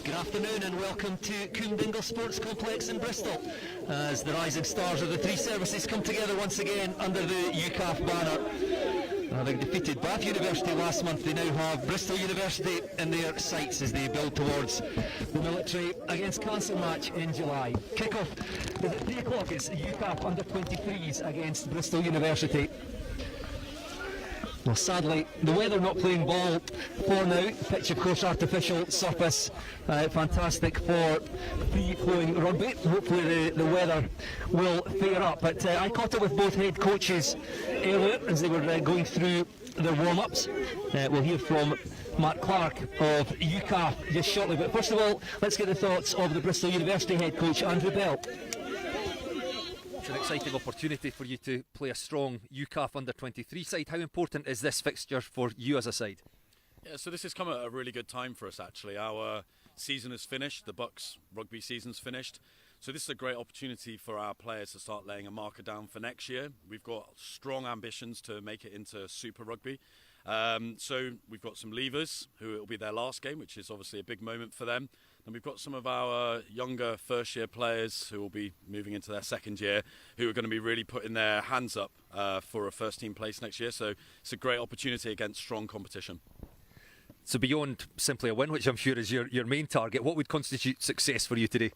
Good afternoon and welcome to Coombe Dingle Sports Complex in Bristol as the rising stars of the three services come together once again under the UKAF banner. Having defeated Bath University last month, they now have Bristol University in their sights as they build towards the military against Council match in July. Kick-off is at 3 o'clock. It's UKAF under 23s against Bristol University. Well, sadly, the weather not playing ball for now. Pitch, of course, artificial surface, fantastic for free-flowing rugby. Hopefully the weather will fare up. But I caught up with both head coaches earlier as they were going through their warm-ups. We'll hear from Mark Clark of UKAF just shortly. But first of all, let's get the thoughts of the Bristol University head coach, Andrew Bell. It's an exciting opportunity for you to play a strong UKAF under-23 side. How important is this fixture for you as a side? Yeah, so this has come at a really good time for us actually. Our season is finished, the Bucks rugby season's finished. So this is a great opportunity for our players to start laying a marker down for next year. We've got strong ambitions to make it into Super Rugby. So we've got some leavers who it will be their last game, which is obviously a big moment for them. And we've got some of our younger first year players who will be moving into their second year, who are going to be really putting their hands up for a first team place next year. So it's a great opportunity against strong competition. So beyond simply a win, which I'm sure is your main target, what would constitute success for you today?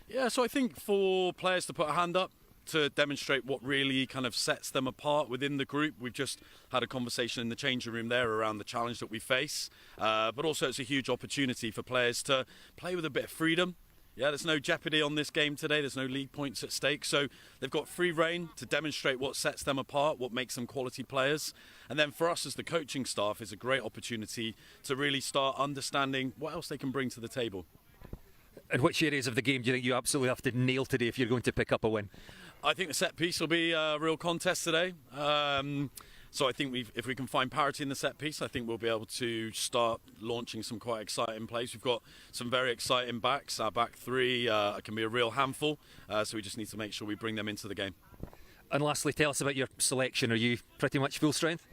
Yeah, so I think for players to put a hand up, to demonstrate what really kind of sets them apart within the group. We've just had a conversation in the changing room there around the challenge that we face, but also it's a huge opportunity for players to play with a bit of freedom. Yeah, there's no jeopardy on this game today, there's no league points at stake, so they've got free rein to demonstrate what sets them apart, what makes them quality players. And then for us as the coaching staff, it's a great opportunity to really start understanding what else they can bring to the table. And which areas of the game do you think you absolutely have to nail today if you're going to pick up a win? I think the set piece will be a real contest today. So I think if we can find parity in the set piece, I think we'll be able to start launching some quite exciting plays. We've got some very exciting backs. Our back three can be a real handful, so we just need to make sure we bring them into the game. And lastly, tell us about your selection. Are you pretty much full strength?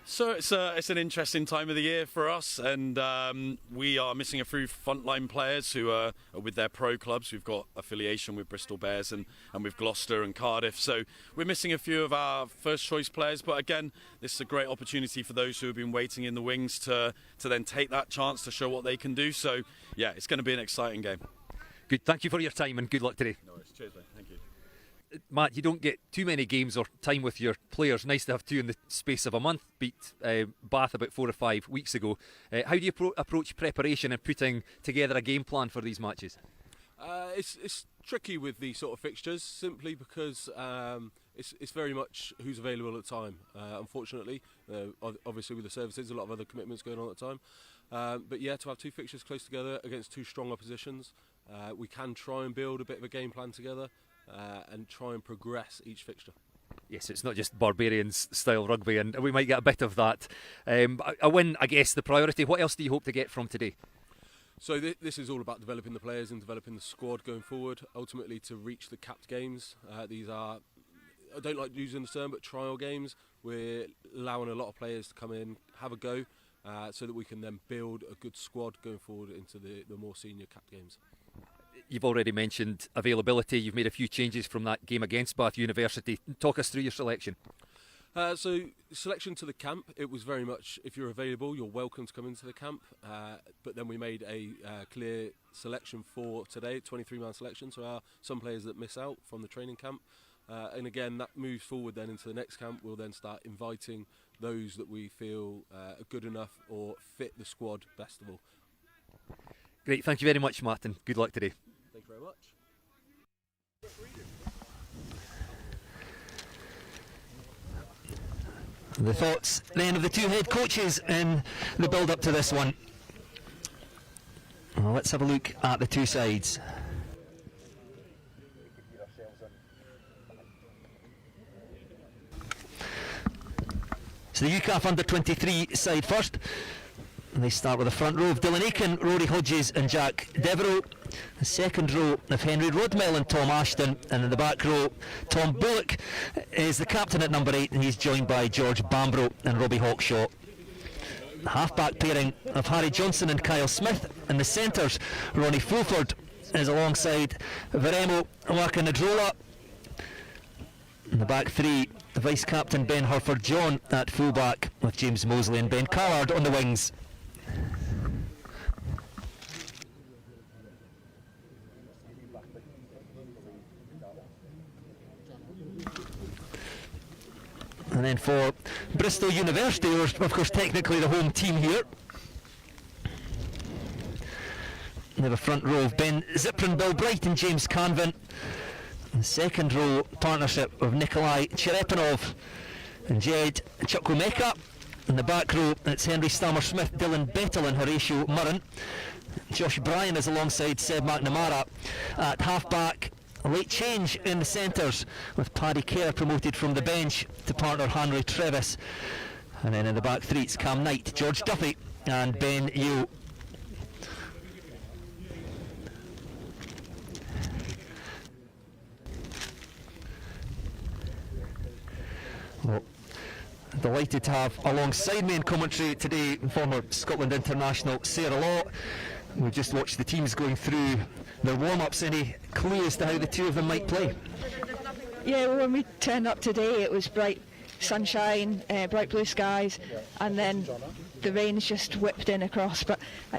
So it's an interesting time of the year for us, and we are missing a few frontline players who are with their pro clubs. We've got affiliation with Bristol Bears and with Gloucester and Cardiff, so we're missing a few of our first choice players. But again, this is a great opportunity for those who have been waiting in the wings to then take that chance to show what they can do. So yeah, it's going to be an exciting game. Good, thank you for your time and good luck today. No worries. Cheers, mate. Thank you. Matt, you don't get too many games or time with your players. Nice to have two in the space of a month. Beat Bath about 4 or 5 weeks ago. How do you approach preparation and putting together a game plan for these matches? It's tricky with these sort of fixtures simply because it's very much who's available at the time. Unfortunately, obviously with the services, a lot of other commitments going on at the time. But yeah, to have two fixtures close together against two strong oppositions, we can try and build a bit of a game plan together. And try and progress each fixture. Yes, it's not just Barbarians style rugby, and we might get a bit of that. A win, I guess, the priority. What else do you hope to get from today? So this is all about developing the players and developing the squad going forward, ultimately to reach the capped games. These are, I don't like using the term, but trial games. We're allowing a lot of players to come in, have a go, so that we can then build a good squad going forward into the more senior capped games. You've already mentioned availability. You've made a few changes from that game against Bath University. Talk us through your selection. So selection to the camp, it was very much if you're available, you're welcome to come into the camp. But then we made a clear selection for today, 23-man selection. So there are some players that miss out from the training camp. And again, that moves forward then into the next camp. We'll then start inviting those that we feel are good enough or fit the squad best of all. Great, thank you very much, Martin. Good luck today. Thank you very much. The thoughts then of the two head coaches in the build-up to this one. Well, let's have a look at the two sides. So the UKAF under-23 side first. And they start with the front row of Dylan Aiken, Rory Hodges and Jack Devereux. The second row of Henry Rodmell and Tom Ashton. And in the back row, Tom Bullock is the captain at number 8, and he's joined by George Bambro and Robbie Hawkshaw. half-back pairing of Harry Johnson and Kyle Smith. In the centres, Ronnie Fulford is alongside Veremo Wakanadrola. In the back three, vice-captain Ben Hurford-John at full-back, with James Mosley and Ben Callard on the wings. And then for Bristol University, who are of course technically the home team here, they have a front row of Ben Ziprin, Bill Bright and James Canvin. The second row partnership of Nikolai Cherepanov and Jed Chukwumeka. In the back row, it's Henry Stammer-Smith, Dylan Bettel and Horatio Murren. Josh Bryan is alongside Seb McNamara. At half-back, a late change in the centres, with Paddy Kerr promoted from the bench to partner Henry Trevis. And then in the back three, it's Cam Knight, George Duffy and Ben Yeo. Well, delighted to have alongside me in commentary today former Scotland international Sarah Law. We've just watched the teams going through their warm-ups. Any clue as to how the two of them might play? Yeah, well, when we turned up today it was bright sunshine, bright blue skies, and then the rain's just whipped in across. But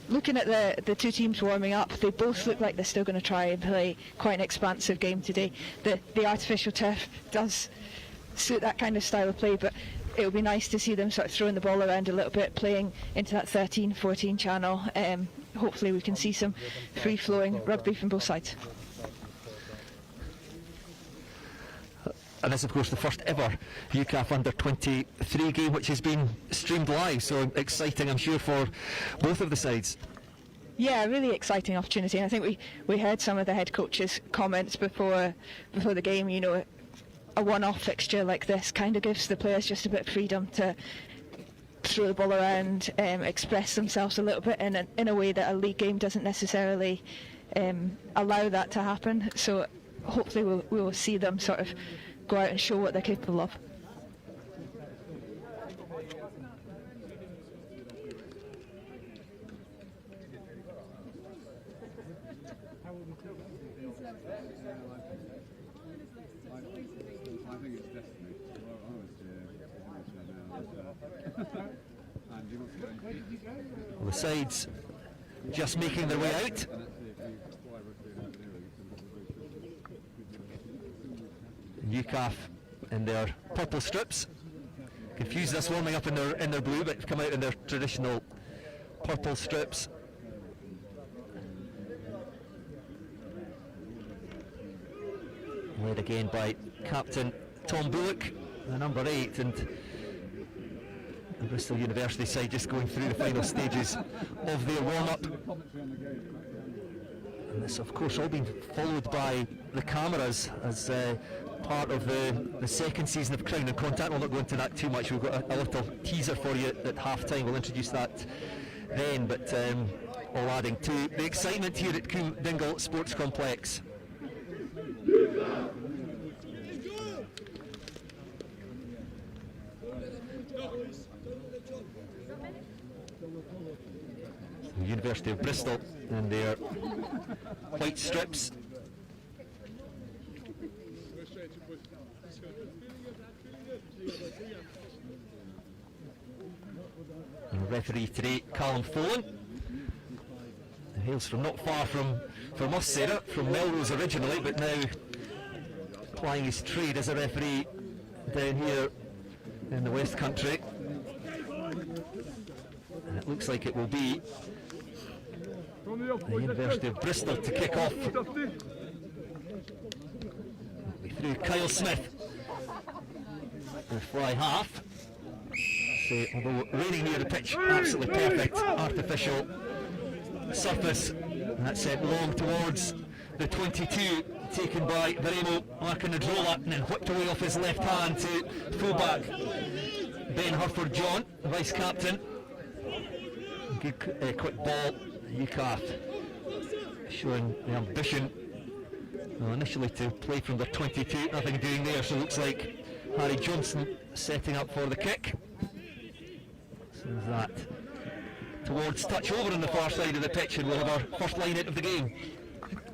looking at the two teams warming up, they both look like they're still going to try and play quite an expansive game today. The artificial turf does suit that kind of style of play, but it would be nice to see them sort of throwing the ball around a little bit, playing into that 13-14 channel. Hopefully we can see some free-flowing rugby from both sides. And this, of course, the first ever UKAF Under-23 game which has been streamed live, so exciting, I'm sure, for both of the sides. Yeah, really exciting opportunity. And I think we heard some of the head coach's comments before the game. You know, a one-off fixture like this kind of gives the players just a bit of freedom to throw the ball around, express themselves a little bit in a way that a league game doesn't necessarily allow that to happen. So hopefully we will see them sort of go out and show what they're capable of. The sides just making their way out. UKAF in their purple strips. Confused us warming up in their blue, but come out in their traditional purple strips. Led again by captain Tom Bullock, the number 8, and the Bristol University side just going through the final stages of their warm-up. And this, of course, all being followed by the cameras as part of the second season of Crown and Contact. We'll not go into that too much. We've got a little teaser for you at half-time. We'll introduce that then, but all adding to the excitement here at Coombe Dingle Sports Complex. The University of Bristol and their white strips. And referee today, Callum Follen, hails from not far from us, Sarah, from Melrose originally, but now plying his trade as a referee down here in the West Country. And it looks like it will be the University of Bristol to kick off. Through Kyle Smith. The fly half. So, although raining near the pitch, absolutely perfect artificial surface. And that's sent long towards the 22, taken by Veremo Wakanadrola, and then whipped away off his left hand to fullback Ben Hurford-John, vice captain. Good quick ball. UKAF showing the ambition initially to play from the 22, nothing doing there, so it looks like Harry Johnson setting up for the kick. So there's that towards touch over on the far side of the pitch, and we'll have our first line out of the game.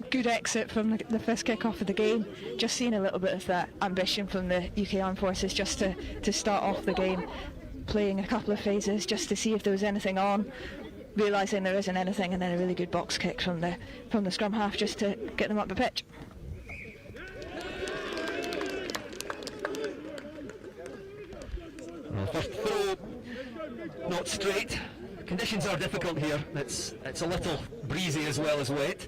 Good exit from the first kick-off of the game. Just seeing a little bit of that ambition from the UK Armed Forces just to start off the game, playing a couple of phases just to see if there was anything on, realising there isn't anything, and then a really good box kick from the scrum half just to get them up the pitch. Well, first throw, not straight. Conditions are difficult here. It's a little breezy as well as wet.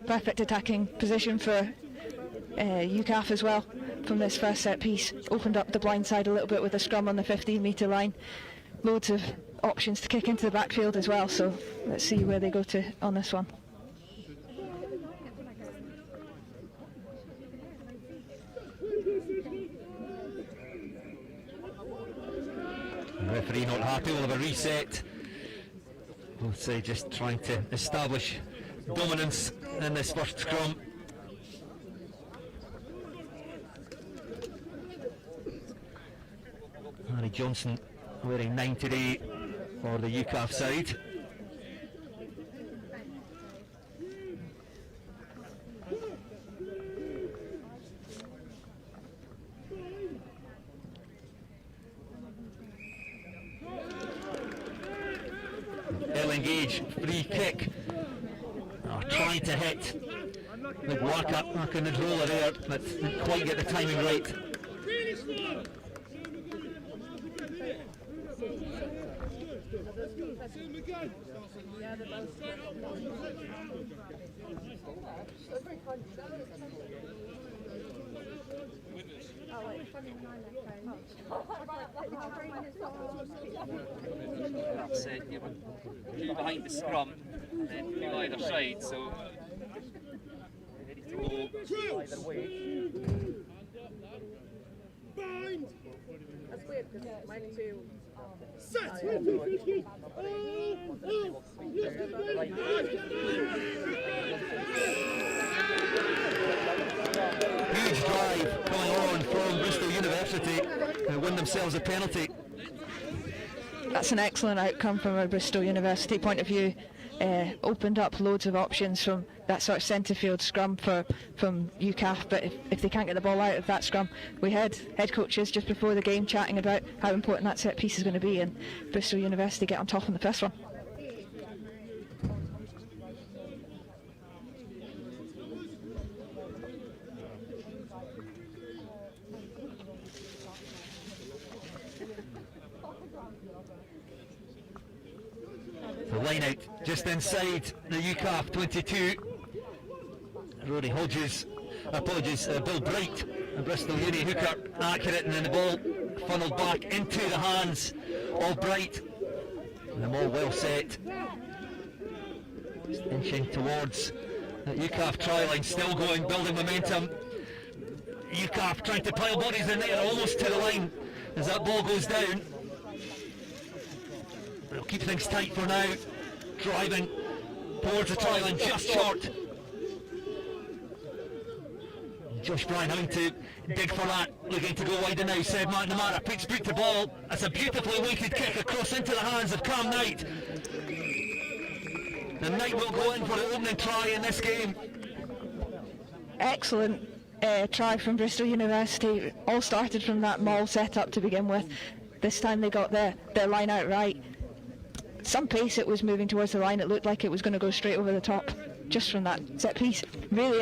Perfect attacking position for UKAF as well from this first set piece. Opened up the blind side a little bit with a scrum on the 15-metre line. Loads of options to kick into the backfield as well, so let's see where they go to on this one. The referee not happy, we'll have a reset. We'll say just trying to establish dominance in this first scrum. Harry Johnson wearing 9 today for the UKAF side. Engage, free kick. Trying to hit the work in the roller there, but didn't quite get the timing right. That's it, you two behind the scrum and then two either side, so ready to go either way. Bind! That's weird because mine too. Set! Huge drive going on from Bristol University, who win themselves a penalty. That's an excellent outcome from a Bristol University point of view. Opened up loads of options from that sort of centre field scrum from UKAF, but if they can't get the ball out of that scrum, we had head coaches just before the game chatting about how important that set piece is going to be, and Bristol University get on top in the first one. The line out just inside the UKAF 22. Rory Hodges, Bill Bright, a Bristol Uni hooker, accurate, and then the ball funneled back into the hands of Bright. And them all well set. Just inching towards the UKAF try line, still going, building momentum. UKAF trying to pile bodies in there, almost to the line as that ball goes down. They'll keep things tight for now. Driving towards the try line, just short. Josh Bryan having to dig for that, looking to go wider now. Seb McNamara puts boot to ball. That's a beautifully weighted kick across into the hands of Cam Knight. The Knight will go in for the opening try in this game. Excellent try from Bristol University. All started from that maul setup to begin with. This time they got their line out right. Some pace it was moving towards the line. It looked like it was going to go straight over the top just from that set piece. Really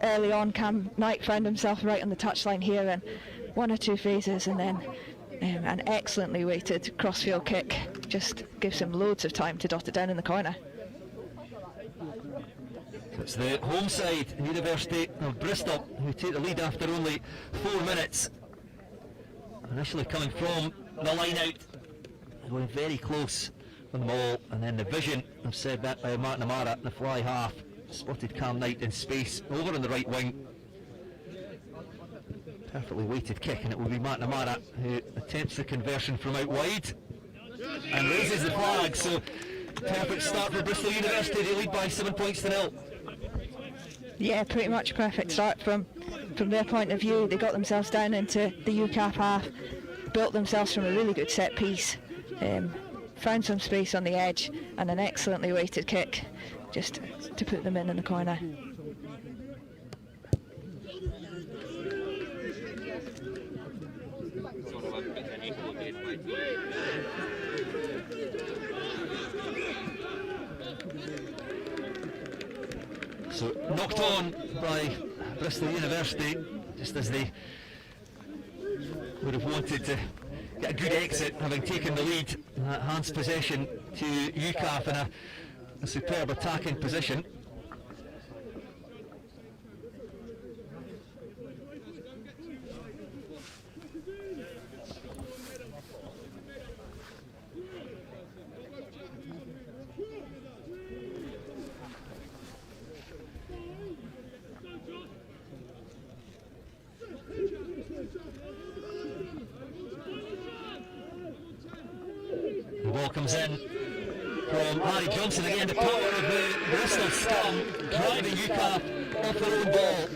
early on, Cam Knight found himself right on the touchline here, and one or two phases, and then an excellently weighted crossfield kick just gives him loads of time to dot it down in the corner. It's the home side, University of Bristol, who take the lead after only 4 minutes. Initially coming from the line out, going very close on the maul, and then the vision of Seb McNamara, the fly half, spotted Cam Knight in space over on the right wing. Perfectly weighted kick, and it will be McNamara who attempts the conversion from out wide and raises the flag. So perfect start for Bristol University. They lead by 7 points to 0. Yeah, pretty much perfect start from from their point of view, they got themselves down into the UKAF half, built themselves from a really good set piece, found some space on the edge, and an excellently weighted kick just to put them in the corner. So knocked on by Bristol University, just as they would have wanted to get a good exit, having taken the lead. Hands possession to UKAF in a superb attacking position. The ball comes in from Harry Johnson again. The power of the Bristol scum driving UKAF off their own ball.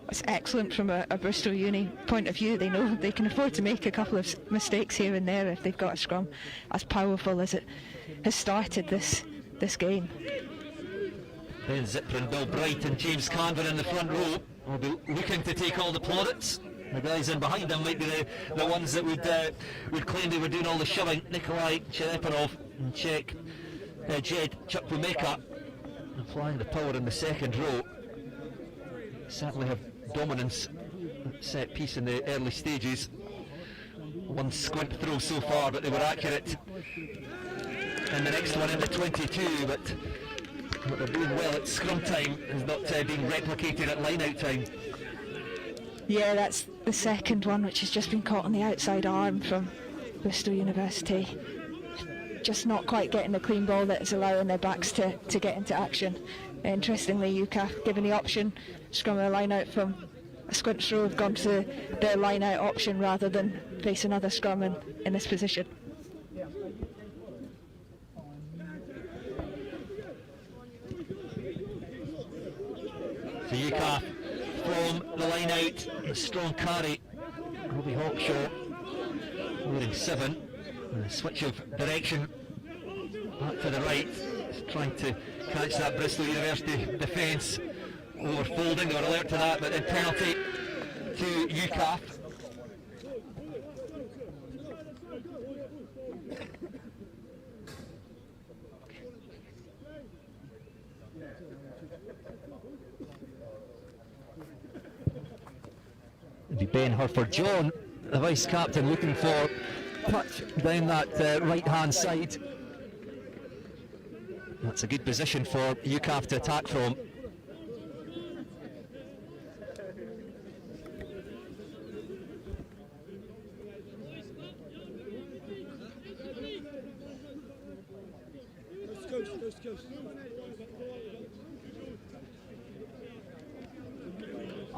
It's excellent from a Bristol Uni point of view. They know they can afford to make a couple of mistakes here and there if they've got a scrum as powerful as it has started this game. Ben Ziprin, Bill Bright and James Canver in the front row will be looking to take all the plaudits. The guys in behind them might be the ones that would claim they were doing all the shoving. Nikolai Cherepanov and Jed Chukwumeka applying the power in the second row. Certainly have dominance set piece in the early stages. One squint throw so far, but they were accurate in the next one in the 22, but what they're doing well at scrum time is not being replicated at line-out time. Yeah, that's the second one, which has just been caught on the outside arm from Bristol University. Just not quite getting the clean ball that is allowing their backs to get into action. Interestingly, UKAF, given the option, scrum a line out from a squint throw, have gone to their line out option rather than face another scrum in this position. So UKAF from the line out, a strong carry. Robbie Hawkshaw wearing 7, and a switch of direction back to the right, trying to catch that Bristol University defence overfolding. They were alert to that, but then penalty to UKAF. It'll be Ben Hurford-John, the vice-captain, looking for touch down that right-hand side. That's a good position for UKAF to attack from.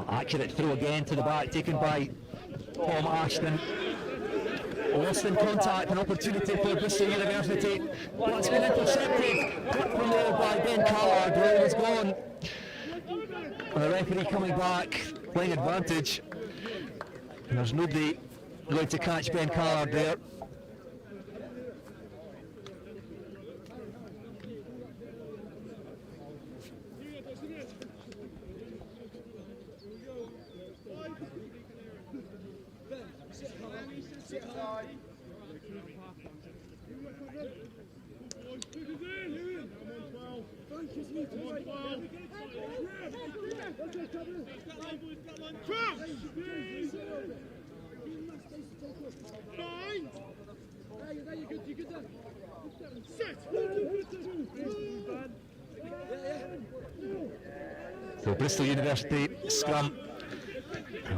Accurate throw again to the back, taken by Tom Ashton. Lost in contact, an opportunity for Bristol University. That's been intercepted. Cut from there by Ben Callard. Well, it was gone. And the referee coming back, playing advantage. And there's nobody going to catch Ben Callard there. So Bristol University scrum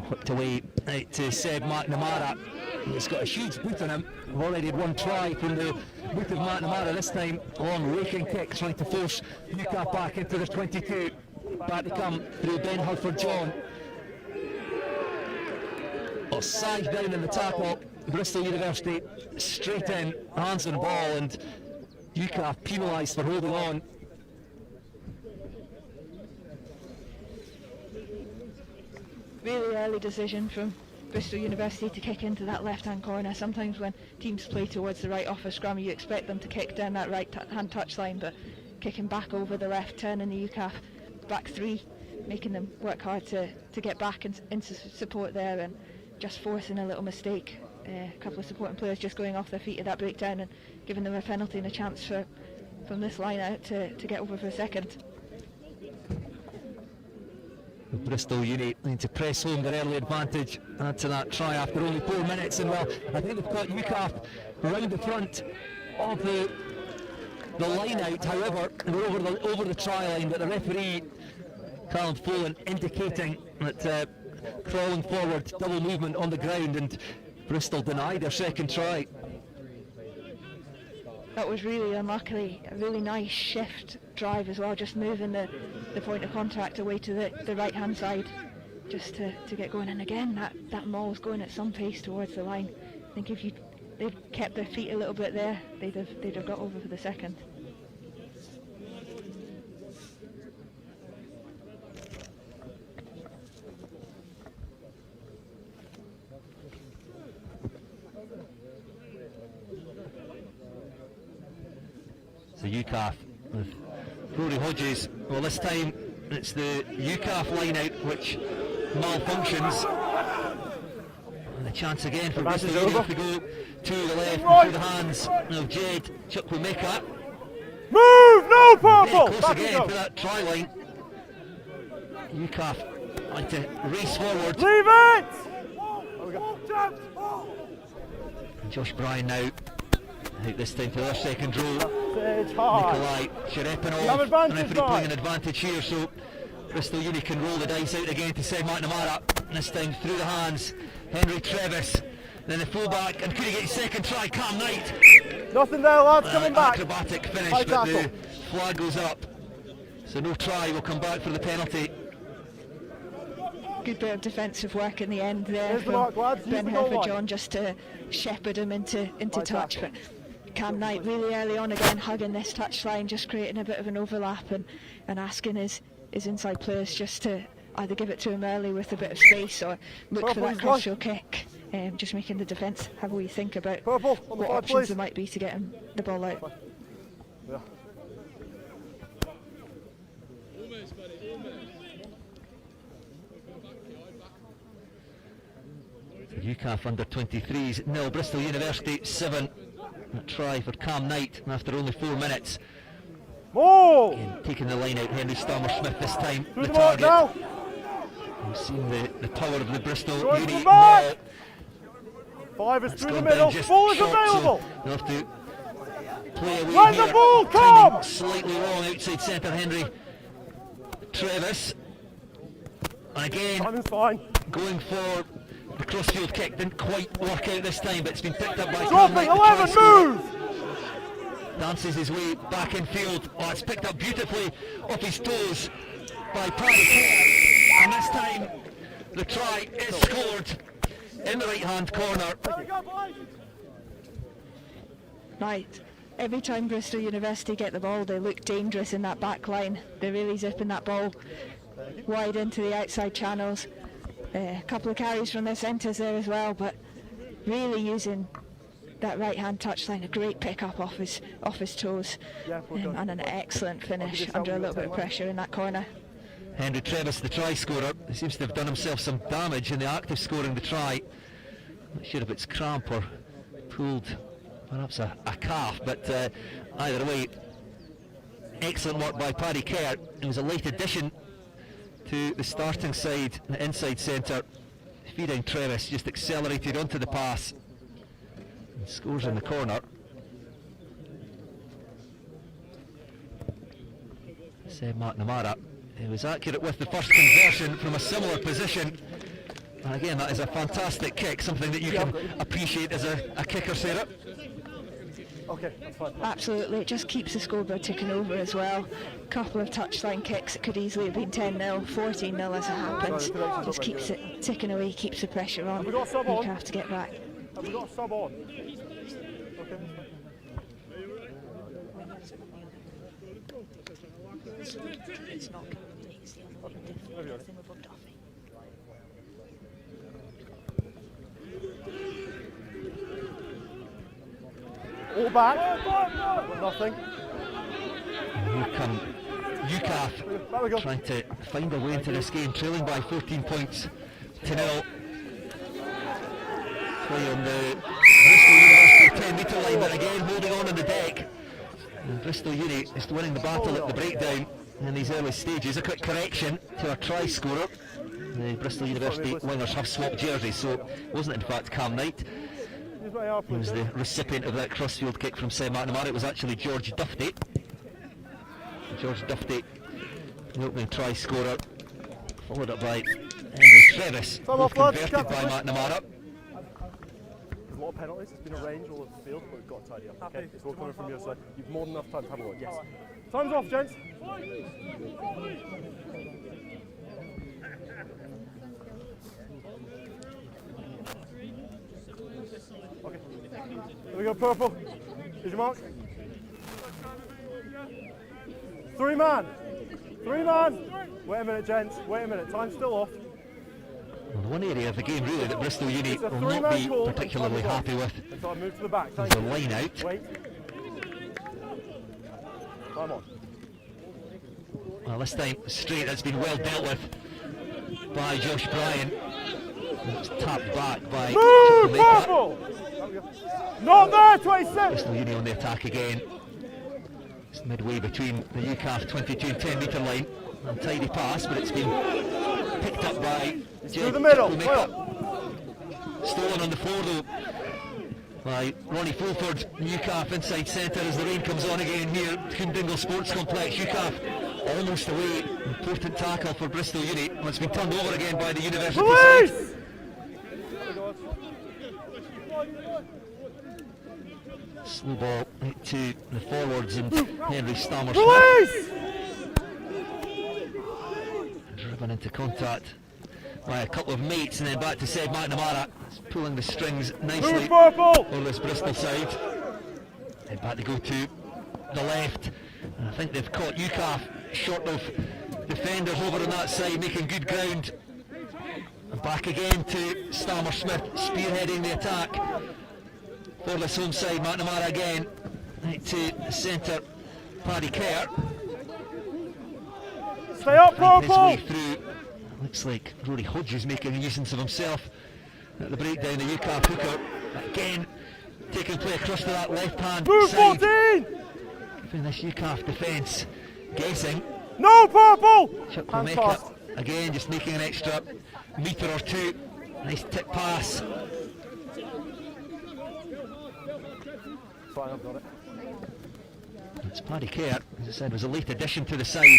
whipped away out to Seb McNamara. He's got a huge boot on him. We've already had one try from the boot of McNamara this time. Long raking kick trying to force UKAF back into the 22. Back to come through Ben Hurford-John. Offside down in the tackle. Bristol University straight in, hands on ball, and UKAF penalised for holding on. really early decision from Bristol University to kick into that left-hand corner. Sometimes when teams play towards the right off a scrum, you expect them to kick down that right-hand touchline, but kicking back over the left, turning the UKAF back three, making them work hard to get back into support there, and just forcing a little mistake. A couple of supporting players just going off their feet at that breakdown and giving them a penalty and a chance from this line out to get over for a second. Bristol Uni need to press home their early advantage, add to that try after only 4 minutes, and well, I think they've got UKAF round the front of the line out. However, they're over the try line, but the referee Callum Folin indicating that crawling forward, double movement on the ground, and Bristol denied their second try. That was really unluckily a really nice shift drive as well, just moving the point of contact away to the right hand side just to get going. And again, that maul's going at some pace towards the line. I think if they'd kept their feet a little bit there, they'd have got over for the second. So UKAF with Rory Hodges. Well, this time it's the UKAF line out which malfunctions. And a chance again for Bristol Uni to go to the left and through the hands of Jed Chukwemeka. Move! No purple! Very close again for that try line. UKAF like to race forward. Leave it! And Josh Bryan now. I think this time for their second row. It's hard. Nikolai Sherepinov, You have the advantage, referee guys. playing an advantage here, so Bristol Uni can roll the dice out again to send McNamara, and this time through the hands, Henry Trevis, then the fullback, and could he get his second try, Cam Knight. Nothing there, lads, coming back. Acrobatic finish, High but the tackle. flag goes up, so no try, will come back for the penalty. Good bit of defensive work in the end there Here's the from mark, lads. Use Ben the goal line. Herford-John just to shepherd him into High touch. tackle. But Cam Knight really early on again hugging this touchline, just creating a bit of an overlap and asking his inside players just to either give it to him early with a bit of space or look for that cross-field kick. Just making the defence have a wee think about Purple, on the what flag, options please. there might be to get him the ball out. Yeah. UKAF under 23s, nil, Bristol University 7. A try for Cam Knight after only 4 minutes. Move! Again, taking the line out, Henry Stammer-Smith this time, Through the the mark target. now. We've seen the power of the Bristol Going Uni to the back. maul. 5 is That's through the gone middle. down just Ball is short, so available. they'll have to play away When here. the ball Timing comes. slightly wrong outside centre, Henry Trevis. And again, Timing's fine. going for the crossfield kick, didn't quite work out this time, but it's been picked up by Cam Dropping Knight, the try 11, scorer. move! Dances his way back in field. Oh, it's picked up beautifully off his toes by Paddy Kerr. And this time the try is scored in the right hand corner. There we go, boys. Right. Every time Bristol University get the ball, they look dangerous in that back line. They're really zipping that ball wide into the outside channels. A couple of carries from their centres there as well, but really using that right-hand touchline. A great pick-up off his toes, Yeah, we're done. and an excellent finish this under a out, little bit of we'll pressure in that corner. Henry Trevis, the try scorer, he seems to have done himself some damage in the act of scoring the try. Not sure if it's cramp or pulled perhaps a calf, but either way, excellent work by Paddy Kerr. It was a late addition to the starting side, the inside centre. Feeding Trevis just accelerated onto the pass and scores in the corner. Seb McNamara, he was accurate with the first conversion from a similar position. And again, that is a fantastic kick, something that you can appreciate as a kicker, Sarah. Okay, that's fine. Absolutely, it just keeps the scoreboard ticking over as well. Couple of touchline kicks, it could easily have been 10-0, 14-0 as it happens. Just keeps it ticking away, keeps the pressure on. Have we got a sub on? You have to get back. Have we got a sub on? Okay. It's not convenient, it's the only way to do it. back. But nothing. Here come UKAF Back we go. trying to find their way into this game, trailing by 14 points to 0. Play on the Bristol University 10 metre line, but again holding on the deck. And Bristol Uni is winning the battle at the breakdown in these early stages. A quick correction to our try scorer. The Bristol University wingers have swapped jerseys, so it wasn't in fact Cam Knight. He was the recipient of that crossfield kick from Seb McNamara. It was actually George Duffy. George Duffy, the opening try scorer, followed up by Henry Trevis, both converted by McNamara. There's a lot of penalties, it's been arranged all over the field, but we've got to tidy up. Okay, it's all coming from your side. You've more than enough time to have a look, yes. Time's off, gents. Okay, there we go, purple. Here's your mark. 3 man! 3 man! Wait a minute, gents, wait a minute, time's still off. Well, the one area of the game really that Bristol Uni will not be particularly happy with so I move to the back. is the line out. Wait. Time on. Well, this time straight, that's been well dealt with by Josh Bryan. It's tapped back by Move, purple! Not there, 26! Bristol Uni on the attack again. It's midway between the UKAF 22 and 10 metre line. Untidy pass, but it's been picked up by through the middle. Stolen on the floor though by Ronnie Fulford. UKAF inside centre as the rain comes on again here at Coombe Dingle Sports Complex. UKAF almost away. Important tackle for Bristol Uni. Well, it's been turned over again by the University side. Slow ball out to the forwards and Henry Stammer driven into contact by a couple of mates and then back to Seb McNamara. He's pulling the strings nicely for this Bristol side. And back to go to the left. And I think they've caught UKAF short of defenders over on that side, making good ground. And back again to Stammer Smith spearheading the attack for this home side. McNamara again right to centre Paddy Kerr. Stay up, purple! His way through. Looks like Rory Hodge is making a nuisance of himself at the breakdown. The UKAF hooker again taking play across to that left hand side. 14! Giving this UKAF defence guessing. No, purple! Chuck Lameka again just making an extra metre or two. Nice tip pass. Fine, I've got it. It's Paddy Kerr, as I said, was a late addition to the side.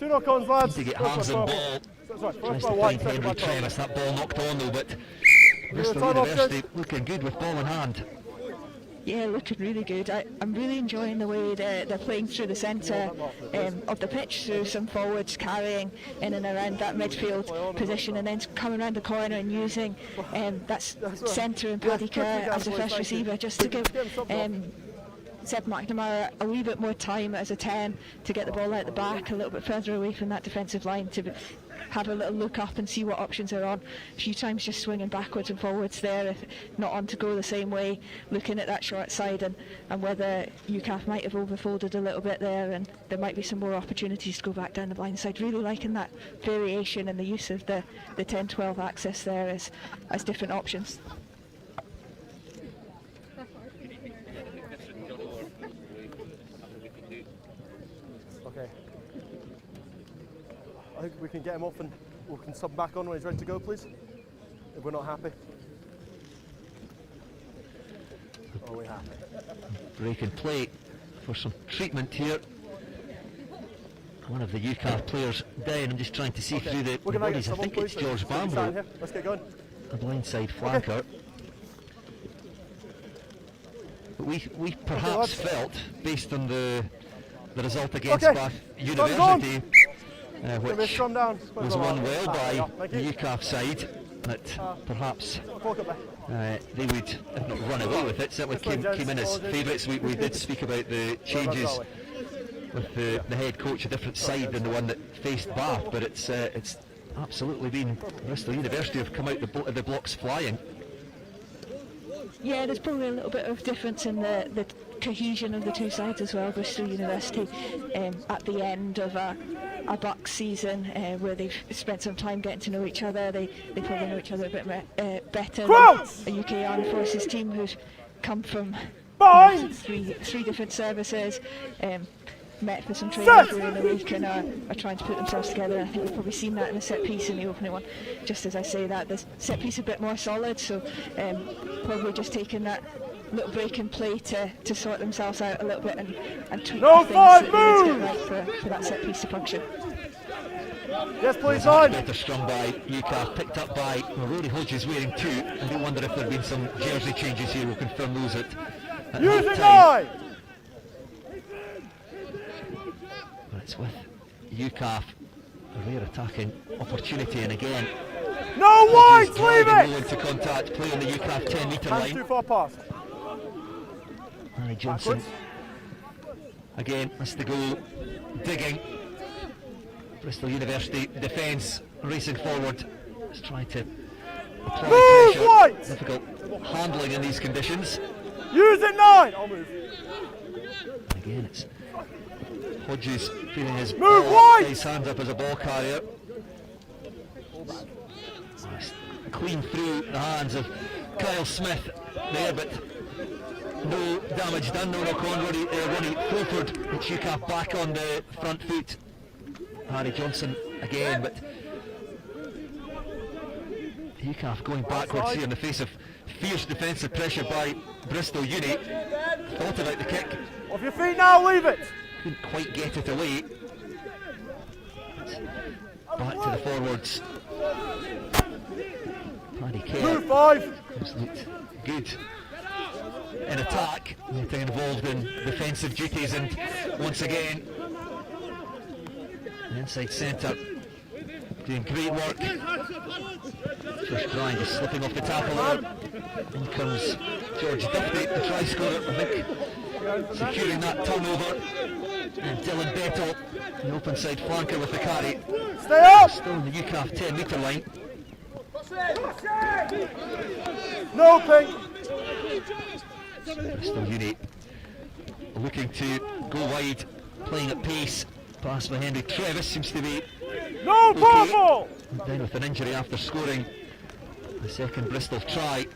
2 knock-ons, lads. To get hands on ball. Tries to find Henry Travis. That ball knocked on though, but Bristol University looking good with ball in hand. Yeah, looking really good. I'm really enjoying the way they're playing through the centre of the pitch, through some forwards carrying in and around that midfield position, and then coming around the corner and using that centre and Paddy Kerr as a first receiver, just to give Seb McNamara a wee bit more time as a 10 to get the ball out the back, a little bit further away from that defensive line, to have a little look up and see what options are on. A few times just swinging backwards and forwards there, if not on to go the same way, looking at that short side and whether UKAF might have overfolded a little bit there, and there might be some more opportunities to go back down the blind side. Really liking that variation and the use of the 10-12 axis there as different options. Okay. I think we can get him off and we can sub back on when he's ready to go, please. If we're not happy. Are we happy? Break and play for some treatment here. One of the UKAF players down. I'm just trying to see through the bodies. I think it's George Bamble, Let's get going. the blindside flanker. Okay. But we perhaps felt, based on the result against Bath University, which was won well by the UKAF side, that perhaps they would, if not run away with it, certainly came in as favourites. We did speak about the changes with the head coach, a different side than the one that faced Bath, but it's absolutely been Bristol University have come out the blocks flying. Yeah, there's probably a little bit of difference in the cohesion of the two sides as well. Bristol University at the end of a Bucks season where they've spent some time getting to know each other. They probably know each other a bit better than a UK Armed Forces team who've come from three different services, met for some training during the week and are trying to put themselves together. I think we've probably seen that in the set piece in the opening one. Just as I say that, the set piece a bit more solid, so probably just taking that little break in play to sort themselves out a little bit and tweak things that they need to get right for that set piece to function. Yes, please, on. Better strung by UKAF, picked up by Rory Hodges wearing 2. I do wonder if there have been some jersey changes here. We'll confirm those at Use it, time. It's with UKAF, a rare attacking opportunity, and again no whites, leave it! Into contact, play on the UKAF 10 metre line. Too far past. Harry Johnson again has to go digging. Bristol University defence racing forward, just trying to apply pressure. White. Difficult handling in these conditions. Use it, 9. I'll move. Again, it's Hodges feeling his his hands up as a ball carrier. Clean through the hands of Kyle Smith there, but no damage done, no knock on. Ronnie Fulford, it's UKAF back on the front foot. Harry Johnson again, but UKAF going backwards here in the face of fierce defensive pressure by Bristol Uni. Thought about the kick. Off your feet now, leave it. Couldn't quite get it away. Back to the forwards. Paddy Kerr has looked good in attack, getting involved in defensive duties, and once again inside centre doing great work. Josh Bryan just slipping off the tackle there. In comes George Duffy, the try scorer, I think, securing that turnover. And Dylan Bettle, the open side flanker with the carry. Stay up! Still in the UKAF 10 metre line. No pink. Bristol Uni looking to go wide, playing at pace. Pass by Henry Trevis seems to be no okay. Down with an injury after scoring the second Bristol try.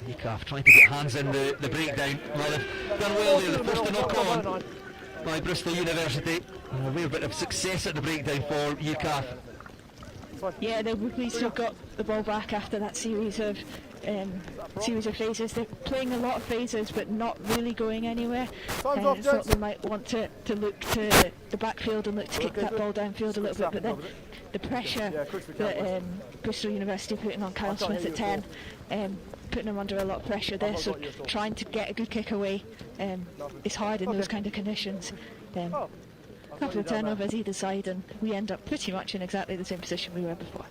UKAF trying to get hands in the breakdown. Well, they've done well there. The first to knock on by Bristol University. And a rare bit of success at the breakdown for UKAF. Yeah, they're pleased to have got the ball back after that series of phases. They're playing a lot of phases but not really going anywhere. Thought they might want to look to the backfield and look to kick that ball downfield a little bit, but then the pressure that Bristol University putting on Kyle Smith at 10, putting him under a lot of pressure there, so trying to get a good kick away is hard in those kind of conditions. A couple of turnovers either side and we end up pretty much in exactly the same position we were before.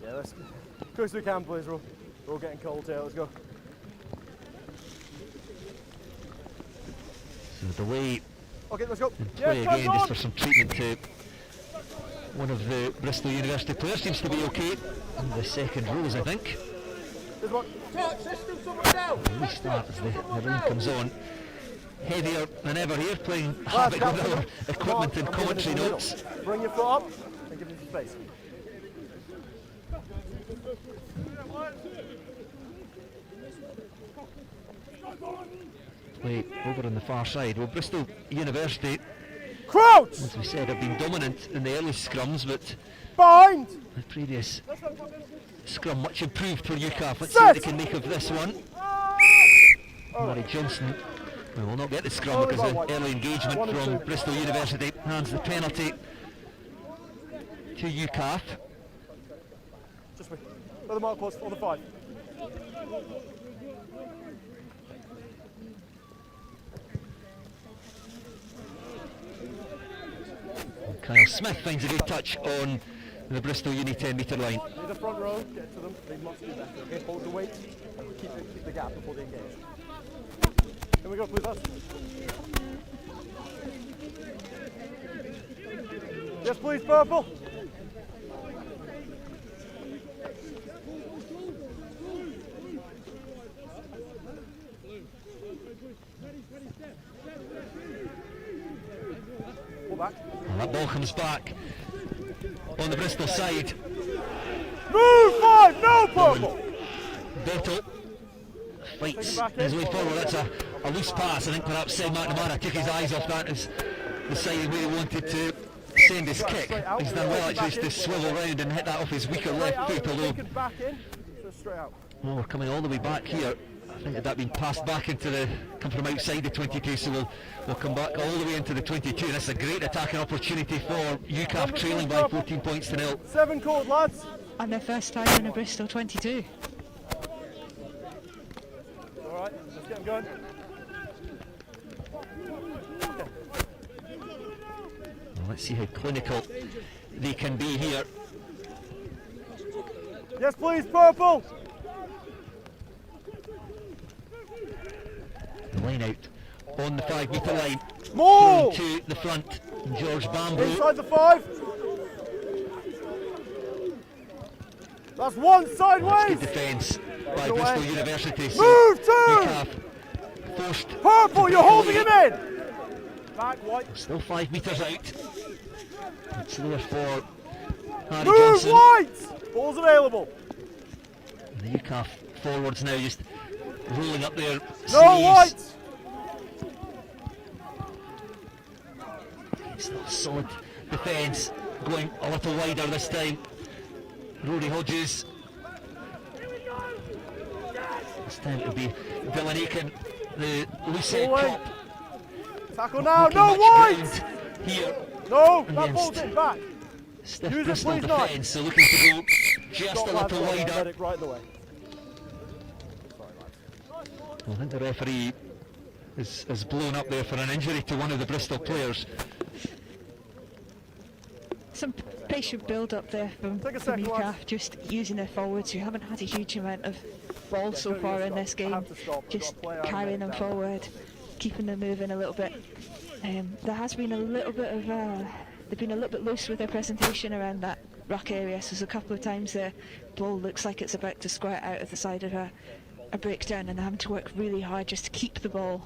Yeah, let's go to the camp, boys. We're all getting cold here. Let's go. So the way okay, let's go. Play again just for some treatment to one of the Bristol University players. Seems to be okay in the second rows, I think. Restart as the rain comes on. Heavier than ever here, playing havoc with our equipment and commentary notes. Bring your foot up and give me some space. Play over on the far side. Well, Bristol University, Crouch! as we said, have been dominant in the early scrums, but Bind! the previous scrum much improved for UKAF. Let's see what they can make of this one. Murray Johnson will not get the scrum because of early engagement from Bristol University. Hands the penalty to UKAF. Just wait. Where the mark was on the 5. Kyle Smith finds a good touch on the Bristol Uni 10 metre line. Need the front row, get to them, they must do better, okay? Hold the weight and keep the gap before they engage. Here we go, please, us. Yes, please, purple. Pull back. And that ball comes back on the Bristol side. Move 5, no purple. Bertel fights his way forward. That's a loose pass. I think perhaps McNamara took his eyes off that as decided where he wanted to send his kick. He's done well actually to swivel round and hit that off his weaker left foot, although Back in, so straight out. well, we're coming all the way back here. I think that been passed back into the, come from outside the 22, so we'll come back all the way into the 22. That's a great attacking opportunity for UKAF, trailing by 14 points to 0. 7 code, lads. And their first time in a Bristol 22. Alright, let's get them going. Well, let's see how clinical they can be here. Yes, please, purple. The line out on the 5 metre line. More. Through to the front. George Bamboo. Inside the 5. That's one That's sideways. good defence by Away. Bristol University. So Move 2. UKAF forced. Purple, to you're break holding away. him in. Back, white. Still 5 metres out. It's there for Harry Move Johnson. white. Ball's available. And the UKAF forwards now just rolling up their No sleeves. white. It's not solid defence, going a little wider this time. Rory Hodges. This time it'll be Dylan Aiken, the loose head Away. prop. Tackle now. Making No much white. ground here No, that against ball's in back. stiff Use it, Bristol please, Nigel. defence, so looking to go just Got a lads little on, wider. medic right in the way. I think the referee has blown up there for an injury to one of the Bristol players. Some patient build up there from Take a second, UKAF, lads. just using their forwards who haven't had a huge amount of ball so don't far need to in this stop. I game, have to stop. We've just got to play out and carrying make them it forward, keeping them moving a little bit. There has been a little bit of they've been a little bit loose with their presentation around that ruck area, so there's a couple of times the ball looks like it's about to squirt out of the side of a breakdown, and they're having to work really hard just to keep the ball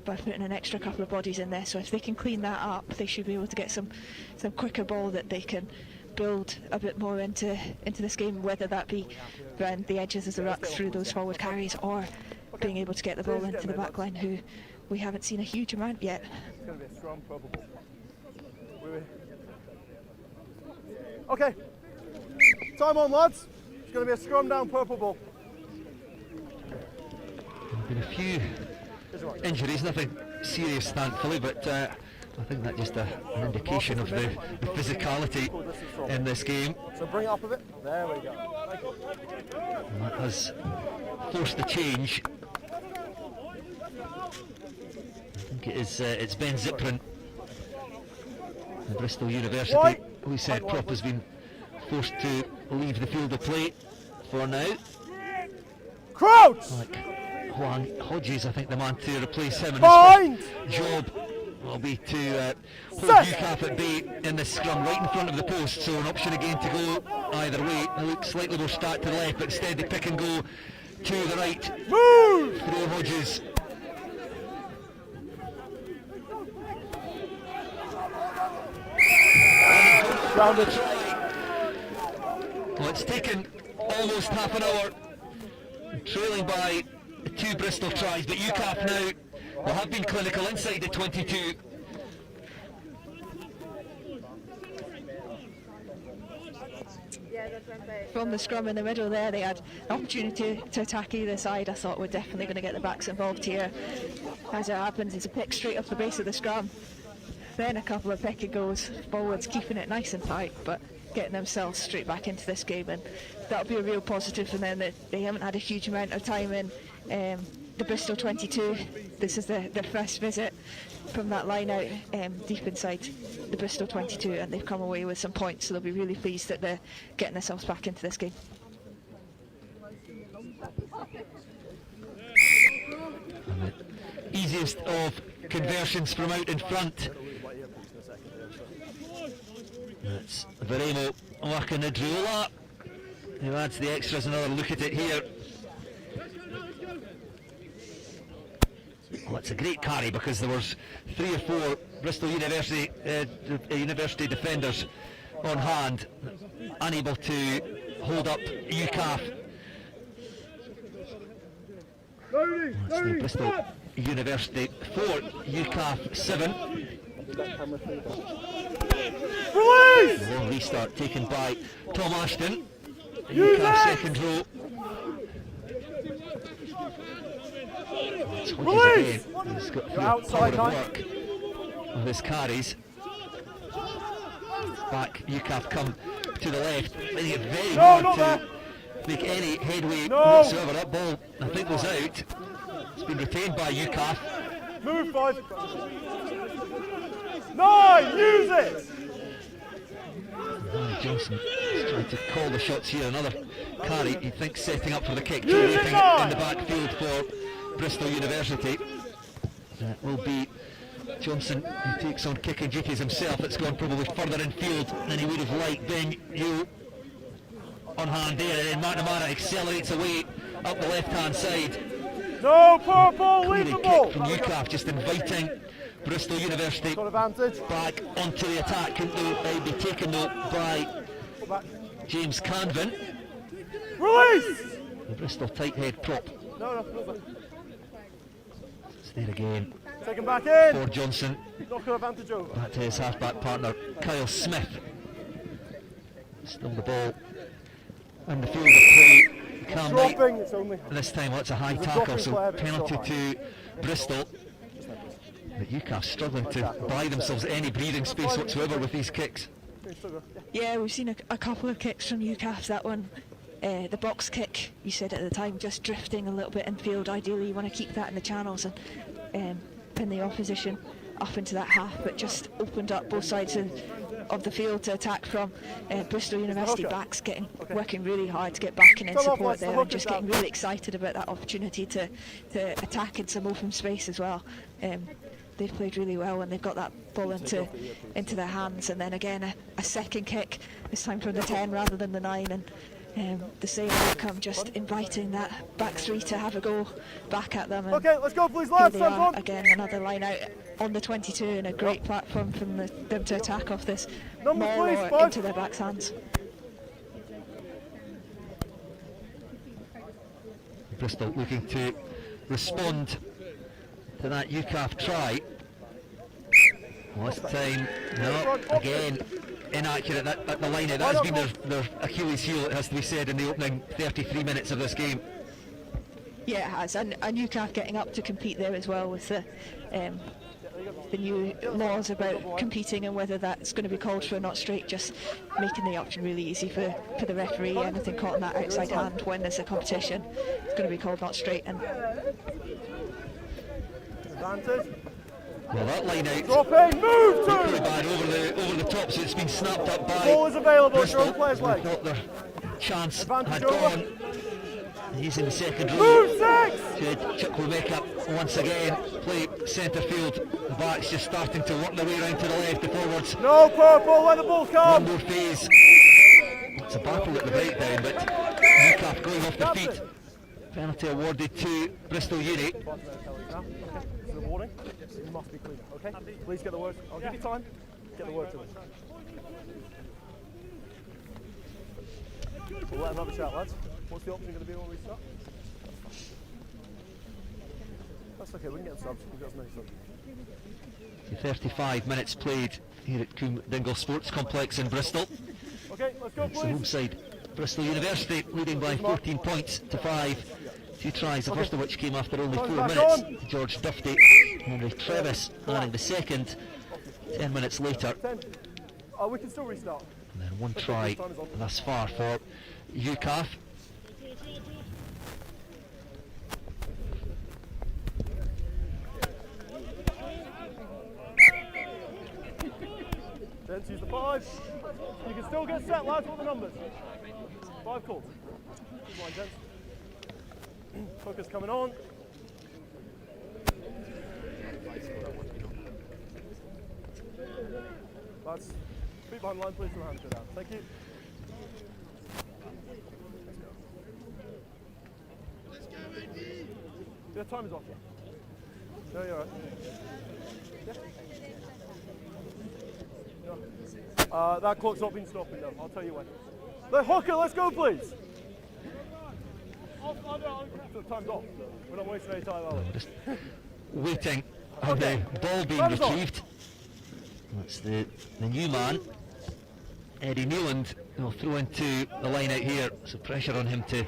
by putting an extra couple of bodies in there. So if they can clean that up, they should be able to get some quicker ball that they can build a bit more into this game, whether that be around the edges of the ruck through those forward carries, or being able to get the ball into the back line, who we haven't seen a huge amount yet. It's going to be a strong purple ball. Okay. Time on, lads. It's going to be a scrum down purple ball. There have been a few injuries, nothing serious thankfully, but I think that's just an indication of the physicality in this game. So bring it up a bit. There we go. And that has forced the change. I think it is, it's Ben Ziprin, Bristol University. White. We said prop has been forced to leave the field of play for now. Crouch! Like Juan Hodges, I think the man to replace him. And Bind! his job will be to hold Set. UKAF at bay in this scrum right in front of the post, so an option again to go either way. They look slightly more stacked to the left, but instead they pick and go to the right. Move! Through Hodges. Grounded. Well, it's taken almost half an hour, trailing by 2 Bristol tries, but UKAF now will have been clinical inside the 22. From the scrum in the middle there, they had an opportunity to attack either side. I thought we're definitely going to get the backs involved here. As it happens, it's a pick straight up the base of the scrum. Then a couple of pick and goes forwards, keeping it nice and tight, but getting themselves straight back into this game, and that'll be a real positive for them, that they haven't had a huge amount of time in the Bristol 22. This is their first visit from that line out deep inside the Bristol 22, and they've come away with some points, so they'll be really pleased that they're getting themselves back into this game. And the easiest of conversions from out in front. It's Veremo working the Driola, who adds the extras. Another look at it here. Well, it's a great carry because there was 3 or 4 Bristol University defenders on hand, unable to hold up UKAF. It's the Bristol University 4, UKAF 7. Release! The long restart taken by Tom Ashton. The UKAF second row. It's Hodges again. He's got power of work with his carries. Back, UKAF come to the left. Making it very hard to make any headway whatsoever. That ball, I think, was out. It's been retained by UKAF. Move 5. 9, use it! Johnson is trying to call the shots here. Another carry, he thinks, setting up for the kick. Leaping in the backfield for Bristol University. That will be Johnson, who takes on kicking duties himself. It's gone probably further in field than he would have liked. Ben you on hand there, and then McNamara accelerates away up the left-hand side. No purple, leave the ball! Kick from UKAF, just inviting Bristol University back onto the attack. Couldn't be taken though by James Canvin. Release! The Bristol tight head prop. No. It's there again. Take him back in. For Johnson. Knock your advantage over. Back to his half-back partner, Kyle Smith. Still the ball in the field of play. Cam Knight. This time, well, it's a high tackle, so penalty to Bristol. But UKAF struggling to buy themselves any breathing space whatsoever with these kicks. Yeah, we've seen a couple of kicks from UKAF. That one, the box kick, you said at the time, just drifting a little bit in field. Ideally, you want to keep that in the channels and pin the opposition up into that half, but just opened up both sides of the field to attack from. Bristol University backs working really hard to get backing and support there, and just getting really excited about that opportunity to attack in some open space as well. They've played really well when they've got that ball into their hands, and then again a second kick, this time from the 10 rather than the 9, and the same outcome, just inviting that back 3 to have a go back at them. Okay, let's go please lads, here they are, again another line out on the 22, and a great platform from them to attack off this Millar into their backs hands. Bristol looking to respond to that UKAF try. Last time, no, again inaccurate at the line. That has been their Achilles heel, it has to be said, in the opening 33 minutes of this game. Yeah, it has, and UKAF getting up to compete there as well with the new laws about competing and whether that's going to be called for or not straight, just making the option really easy for the referee. Anything caught on that outside hand when there's a competition, it's going to be called not straight. And well, that line out equally bad over the top, so it's been snapped up by ball is available. Bristol. Your own player's leg. Thought their chance had gone. He's in the second row. Move 6! Chuck will make up once again. Play centre field. The backs just starting to work their way around to the left, the forwards. No purple, let the ball come. One more phase. It's a battle at the breakdown, but UKAF going off the feet. Penalty awarded to Bristol Uni. The warning, you must be cleaner, okay? Please get the word. I'll give you time. Get the word to them. We'll let them have a chat, lads. What's the option going to be when we start? That's okay, we can get subs. We've got as many subs. 35 minutes played here at Coombe Dingle Sports Complex in Bristol. Okay, let's go, It's the please. home side. Bristol University leading by 14 points to 5. 2 tries, the first of which came after only 4 minutes to George Duffy. Henry Trevis adding the second 10 minutes later. We can still restart. And then 1 try thus far for UKAF. Gents, use the 5. You can still get set, lads. What are the numbers? 5 calls. Good line, gents. Focus coming on. Lads, feet behind the line, please, and hands go down. Thank you. Yeah, time is off. No, you're right. Yeah. That clock's not been stopping though, I'll tell you when. The hooker, let's go please! Time's off. We're not wasting any time, are we? Just waiting on the ball being retrieved. That's the new man, Eddie Newland, will throw into the line out here, so pressure on him to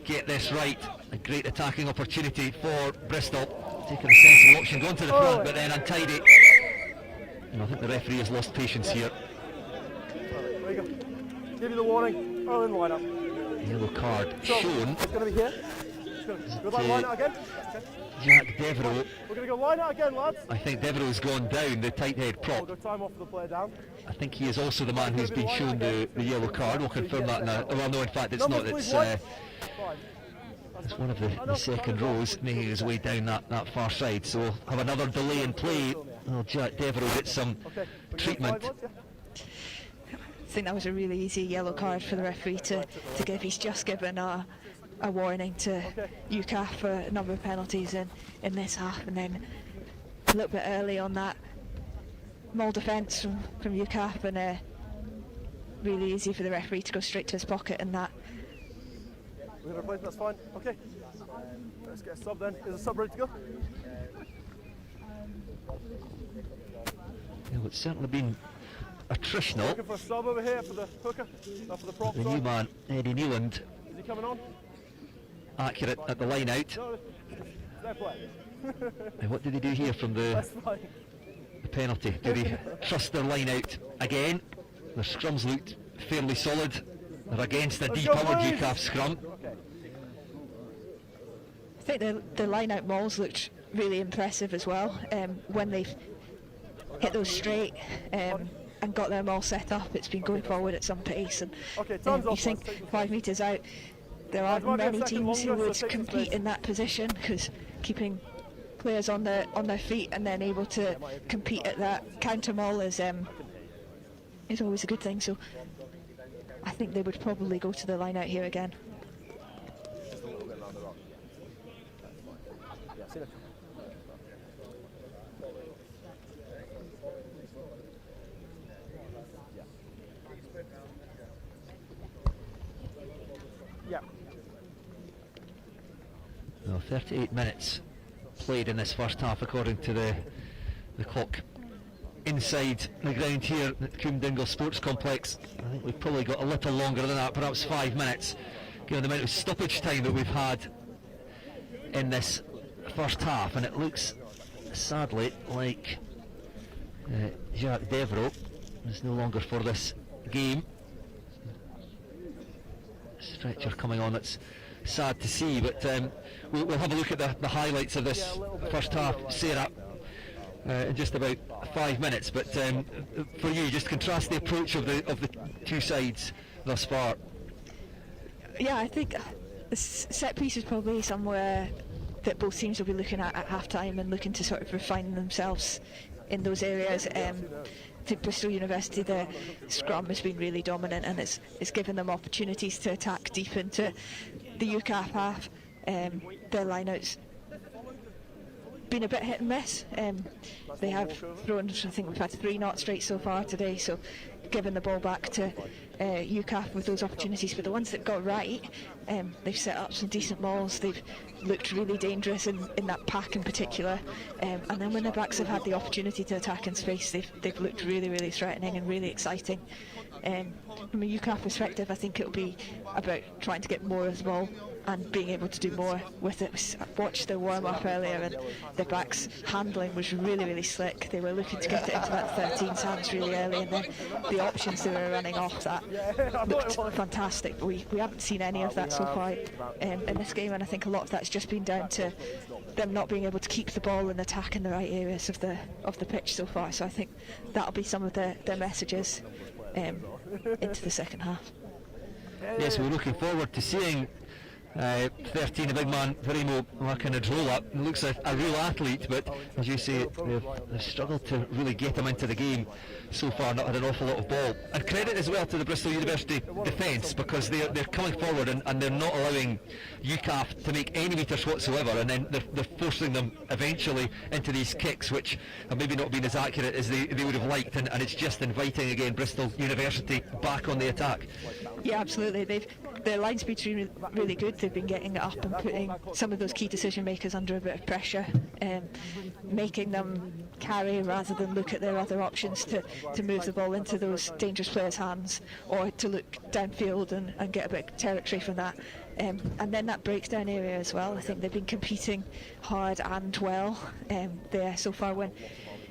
get this right. A great attacking opportunity for Bristol, taking a sensible option, going to the front, but then untidy. And I think the referee has lost patience here. There you go. Give you the warning, early in the lineup. Yellow card shown. It's going to be here. Go back line out again. Okay. Jack Devereux. We're going to go line out again, lads. I think Devereux's gone down, the tight head We'll prop. go time off for the player down. I think he is also the man who's been shown the yellow card. We'll confirm that now. Well, no, in fact, it's not. It's one of the second rows making his way down that far side. So we'll have another delay in play. Well, Jack Devereux gets some treatment. I think that was a really easy yellow card for the referee to give. He's just given a warning to UKAF for a number of penalties in this half, and then a little bit early on that maul defence from UKAF, and really easy for the referee to go straight to his pocket and that. We're going to replace, that's fine. Okay. Let's get a sub then. Is a sub ready to go? Well, it's certainly been attritional. Looking for a sub over here for the hooker, not for the prop. The new man, Eddie Newland, Is he coming on? accurate at the line out. No, it's their play. And what did he do here from the Fine. penalty? Did he trust their line out again? The scrums looked fairly solid. They're against a depowered UKAF scrum. Okay. I think the line out mauls looked really impressive as well. When they've hit those straight and got them all set up, it's been going forward at some pace. And you think 5 metres out, there aren't many teams who would compete in that position, because keeping players on their feet and then able to compete at that counter maul is always a good thing. So I think they would probably go to the line out here again. Just a little bit around the rock. Yeah, see that. Yeah. Well, 38 minutes played in this first half according to the clock inside the ground here at Coombe Dingle Sports Complex. I think we've probably got a little longer than that, perhaps 5 minutes, given the amount of stoppage time that we've had in this first half. And it looks sadly like Jacques Devereux is no longer for this game. Stretcher coming on, it's sad to see, but we'll have a look at the highlights of this first half, Sarah, in just about 5 minutes. But for you, just contrast the approach of the two sides thus far. Yeah, I think the set piece is probably somewhere that both teams will be looking at half-time and looking to sort of refine themselves in those areas. To Bristol University, the scrum has been really dominant, and it's given them opportunities to attack deep into the UKAF half. Their line-out's been a bit hit and miss. They have thrown, I think we've had 3 not straight so far today, so given the ball back to UKAF with those opportunities. But the ones that got right, they've set up some decent mauls. They've looked really dangerous in that pack in particular, and then when their backs have had the opportunity to attack in space, they've looked really, really threatening and really exciting. From a UKAF perspective, I think it'll be about trying to get more of the ball and being able to do more with it. I watched the warm-up earlier, and the backs handling was really, really slick. They were looking to get it into that 13's hands really early, and then the options they were running off that looked fantastic. But we haven't seen any of that so far in this game, and I think a lot of that's just been down to them not being able to keep the ball and attack in the right areas of the pitch so far. So I think that'll be some of their messages into the second half. Yes, we're looking forward to seeing 13, the big man, Verimo, working a roll up. He looks a real athlete, but as you say, they've struggled to really get him into the game so far, not had an awful lot of ball. And credit as well to the Bristol University defence, because they're coming forward and they're not allowing UKAF to make any meters whatsoever, and then they're forcing them eventually into these kicks, which have maybe not been as accurate as they would have liked, and it's just inviting again Bristol University back on the attack. Yeah, absolutely. Their line speed's really good. They've been getting it up and putting some of those key decision makers under a bit of pressure, making them carry rather than look at their other options to move the ball into those dangerous players' hands, or to look downfield and get a bit of territory from that. And then that breakdown area as well. I think they've been competing hard and well there so far. When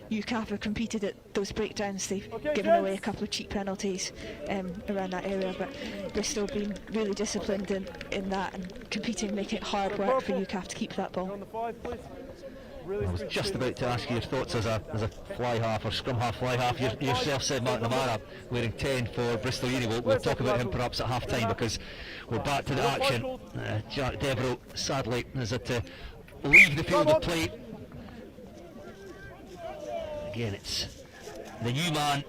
UKAF have competed at those breakdowns, they've given away a couple of cheap penalties around that area, but Bristol have been really disciplined in that and competing, making it hard work for UKAF to keep that ball. I was just about to ask you your thoughts as a fly half or scrum half, fly half. Yourself said McNamara wearing 10 for Bristol Uni. We'll talk about him perhaps at half time, because we're back to the action. Jack Devereux sadly has had to leave the field of play. Again, it's the new man,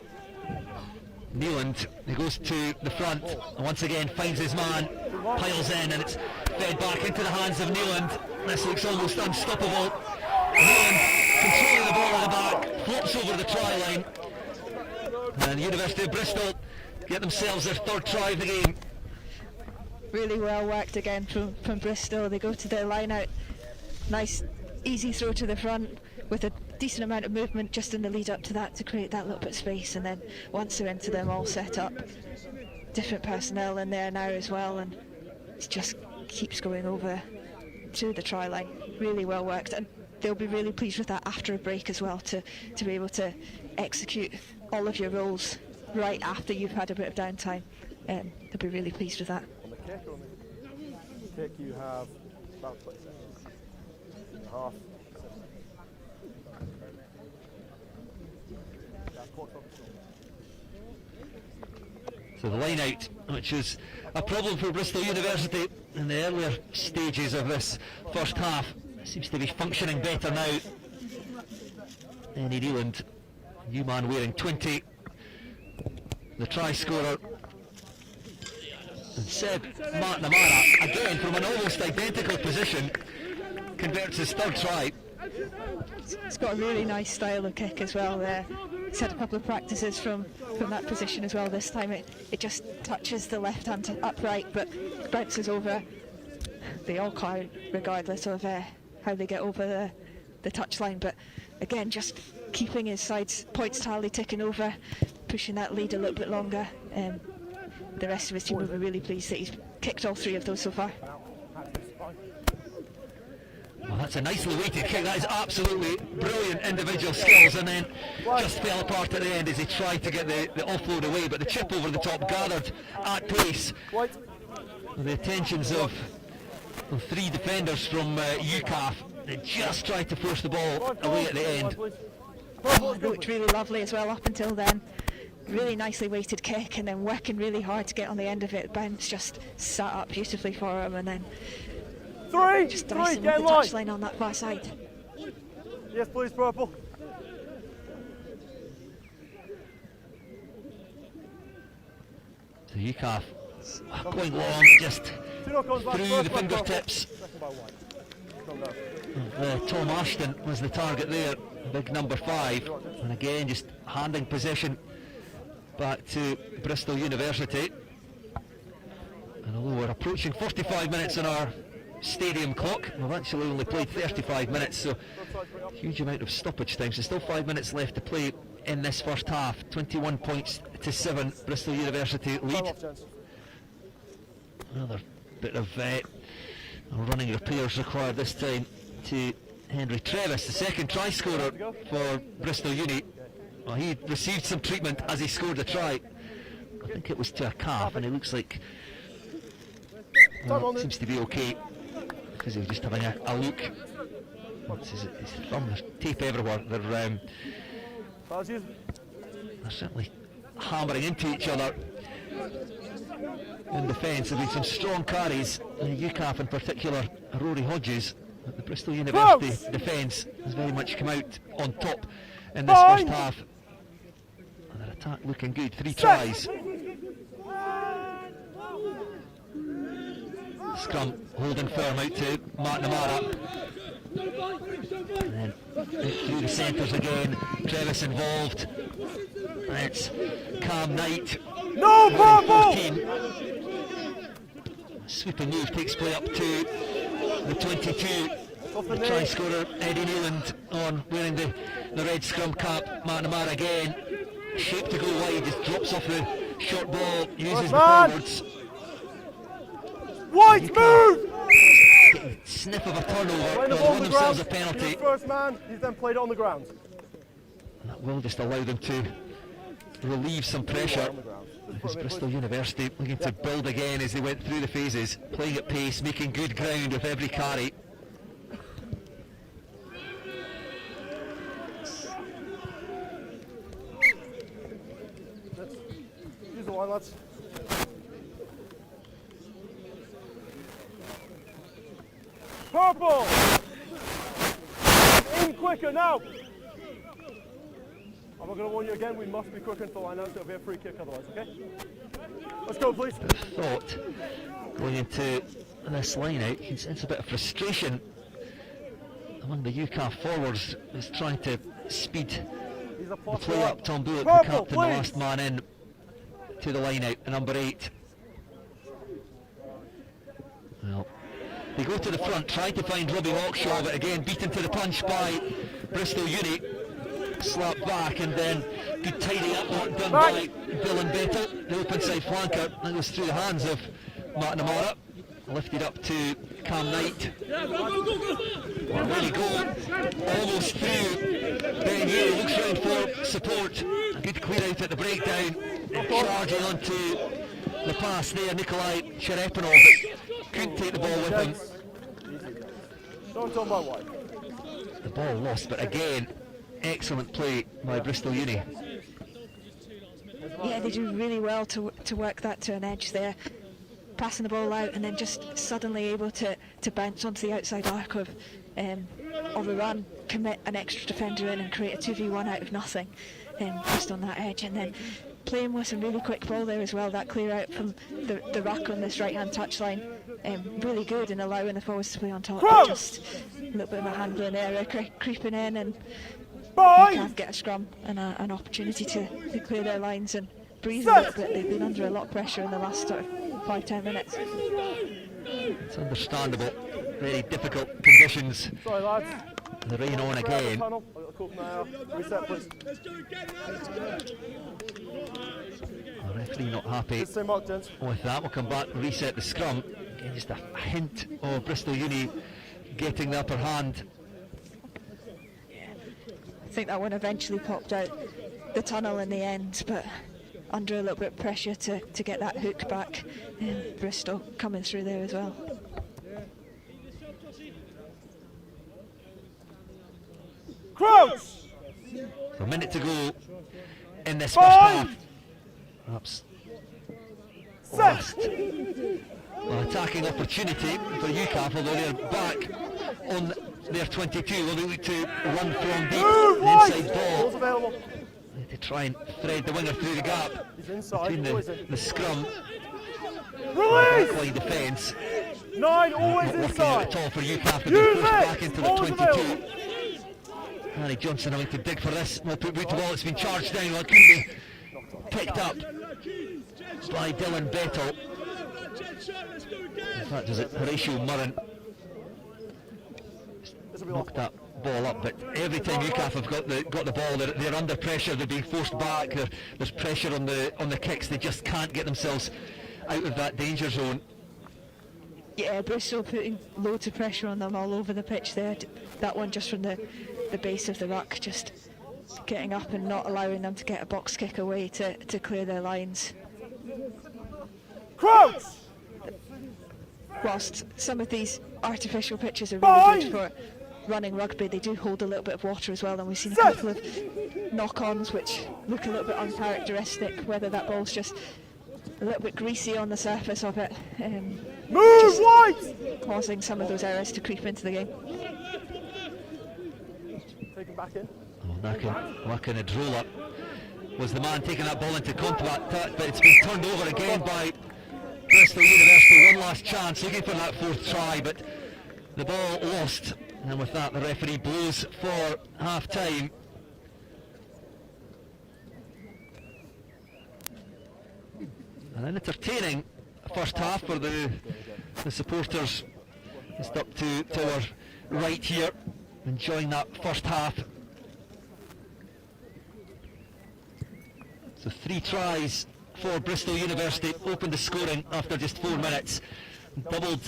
Neeland. He goes to the front and once again finds his man, piles in, and it's fed back into the hands of Neeland. This looks almost unstoppable. Neeland controlling the ball at the back, flops over the try line, and the University of Bristol get themselves their third try of the game. Really well worked again from Bristol. They go to their line out, nice easy throw to the front with a decent amount of movement just in the lead up to that to create that little bit of space, and then once they're into them all set up, different personnel in there now as well, and it just keeps going over to the try line. Really well worked, and they'll be really pleased with that after a break as well, to be able to execute all of your roles right after you've had a bit of downtime. They'll be really pleased with that. On the kick, you have about 20 seconds and a half. So the line out, which is a problem for Bristol University in the earlier stages of this first half, seems to be functioning better now. Eddie Neeland, new man wearing 20, the try scorer. And Seb McNamara, again from an almost identical position, converts his third try. It's got a really nice style of kick as well there. He's had a couple of practices from that position as well. This time it just touches the left hand upright but bounces over. They all count regardless of how they get over the touchline, but again just keeping his sides points tally ticking over, pushing that lead a little bit longer. The rest of his team will be really pleased that he's kicked all three of those so far. Well, that's a nicely weighted kick. That is absolutely brilliant individual skills, and then just fell apart at the end as he tried to get the offload away, but the chip over the top gathered at pace. With the attentions of three defenders from UKAF, they just tried to force the ball away at the end. Oh, it looked really lovely as well up until then. Really nicely weighted kick, and then working really hard to get on the end of it. Bounce just sat up beautifully for him, and then just dicing with the touchline on that far side. Yes, please, purple. So UKAF going long, just through the fingertips. Tom Ashton was the target there, big number 5, and again just handing possession back to Bristol University. And although we're approaching 45 minutes on our stadium clock, we've actually only played 35 minutes, so huge amount of stoppage time. So still 5 minutes left to play in this first half. 21 points to 7, Bristol University lead. Another bit of running repairs required this time to Henry Trevis, the second try scorer for Bristol Uni. Well, he received some treatment as he scored a try. I think it was to a calf, and it looks like it seems to be okay, because he was just having a look. His thumb, there's tape everywhere. They're certainly hammering into each other. in defence. There have been some strong carries, UKAF in particular, Rory Hodges. The Bristol University defence has very much come out on top in this first half. And their attack looking good, 3 tries. Scrum holding firm out to McNamara. And then through the centres again, Trevis involved. And it's Cam Knight. No purple! Sweeping move takes play up to the 22. The try scorer Eddie Newland on wearing the red scrum cap. McNamara again. Shape to go wide, just drops off the short ball, uses the forwards. White move! Sniff of a turnover, they'll win themselves a penalty. First man, he's then played it on the ground. And that will just allow them to relieve some pressure. As Bristol University looking to build again as they went through the phases, playing at pace, making good ground with every carry. Use the line, lads. Purple! In quicker now! I'm not going to warn you again, we must be quicker until line out, so it'll be a free kick otherwise, okay? Let's go, please. Thought going into this line out, you can sense a bit of frustration among the UKAF forwards, is trying to speed the play up. Tom Bullock, the captain, the last man in to the line out, the number 8. Well, they go to the front, try to find Robbie Hawkshaw, but again beaten to the punch by Bristol Uni. Slapped back, and then good tidying up work done by Dylan Bettle, the open side flanker. That goes through the hands of McNamara, lifted up to Cam Knight. Ready go, almost through. Ben Yu looks round for support. A good clear out at the breakdown, charging onto the pass there, Nikolai Cherepinov, but couldn't take the ball with him. Don't talk about why. The ball lost, but again, excellent play by Bristol Uni. Yeah, they do really well to work that to an edge there, passing the ball out and then just suddenly able to bounce onto the outside arc of a run, commit an extra defender in and create a 2v1 out of nothing, just on that edge, and then playing with some really quick ball there as well. That clear out from the ruck on this right hand touchline, really good in allowing the forwards to play on top. But just a little bit of a handling error creeping in, and you can't get a scrum and an opportunity to clear their lines and breathe a little bit. They've been under a lot of pressure in the last sort of 5-10 minutes. It's understandable. Very difficult conditions. Sorry, lads. The rain on again. Reset, please. The referee not happy with that. We'll come back and reset the scrum. Again, just a hint of Bristol Uni getting the upper hand. I think that one eventually popped out the tunnel in the end, but under a little bit of pressure to get that hook back, and Bristol coming through there as well. Crouch! A minute to go in this first half. Perhaps last attacking opportunity for UKAF, although they're back on their 22. Will they look to run from deep, the inside ball, to try and thread the winger through the gap between the scrum and backline defence. 9 always not inside. Working out at all for UKAF to be pushed back into the 22. Harry Johnson having to dig for this. No put boot to ball. It's been charged down. Well, it couldn't be picked up by Dylan Bettle. In fact, was it Horatio Murren knocked that ball up? But every time UKAF have got the ball, they're under pressure. They're being forced back. There's pressure on the kicks. They just can't get themselves out of that danger zone. Yeah, Bristol putting loads of pressure on them all over the pitch there. That one just from the base of the ruck, just getting up and not allowing them to get a box kick away to clear their lines. Crouch! Whilst some of these artificial pitches are really good for running rugby, they do hold a little bit of water as well, and we've seen a couple of knock-ons which look a little bit uncharacteristic, whether that ball's just a little bit greasy on the surface of it, Move white! causing some of those errors to creep into the game. Take him back in. Working a draw up. Was the man taking that ball into contact, but it's been turned over again by Bristol University. One last chance, looking for that fourth try, but the ball lost. And with that, the referee blows for half-time. And an entertaining first half for the supporters. Just up to our right here, enjoying that first half. So 3 tries for Bristol University, opened the scoring after just 4 minutes, doubled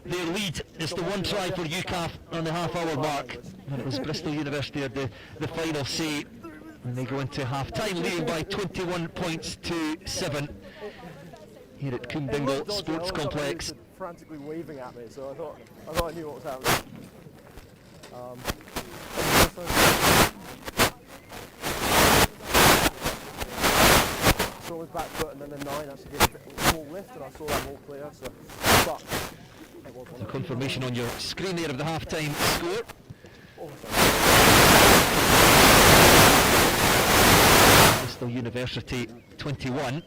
their lead. It's the 1 try for UKAF on the half-hour mark, and it was Bristol University at the final say, and they go into half-time leading by 21 points to 7 here at Coombe Dingle Sports Complex. Frantically waving at me, so I thought I knew what was happening. Saw his back foot, and then the 9 actually did a small lift, and I saw that all clear. So, but it was The confirmation on your screen there of the half-time score. Bristol University 21.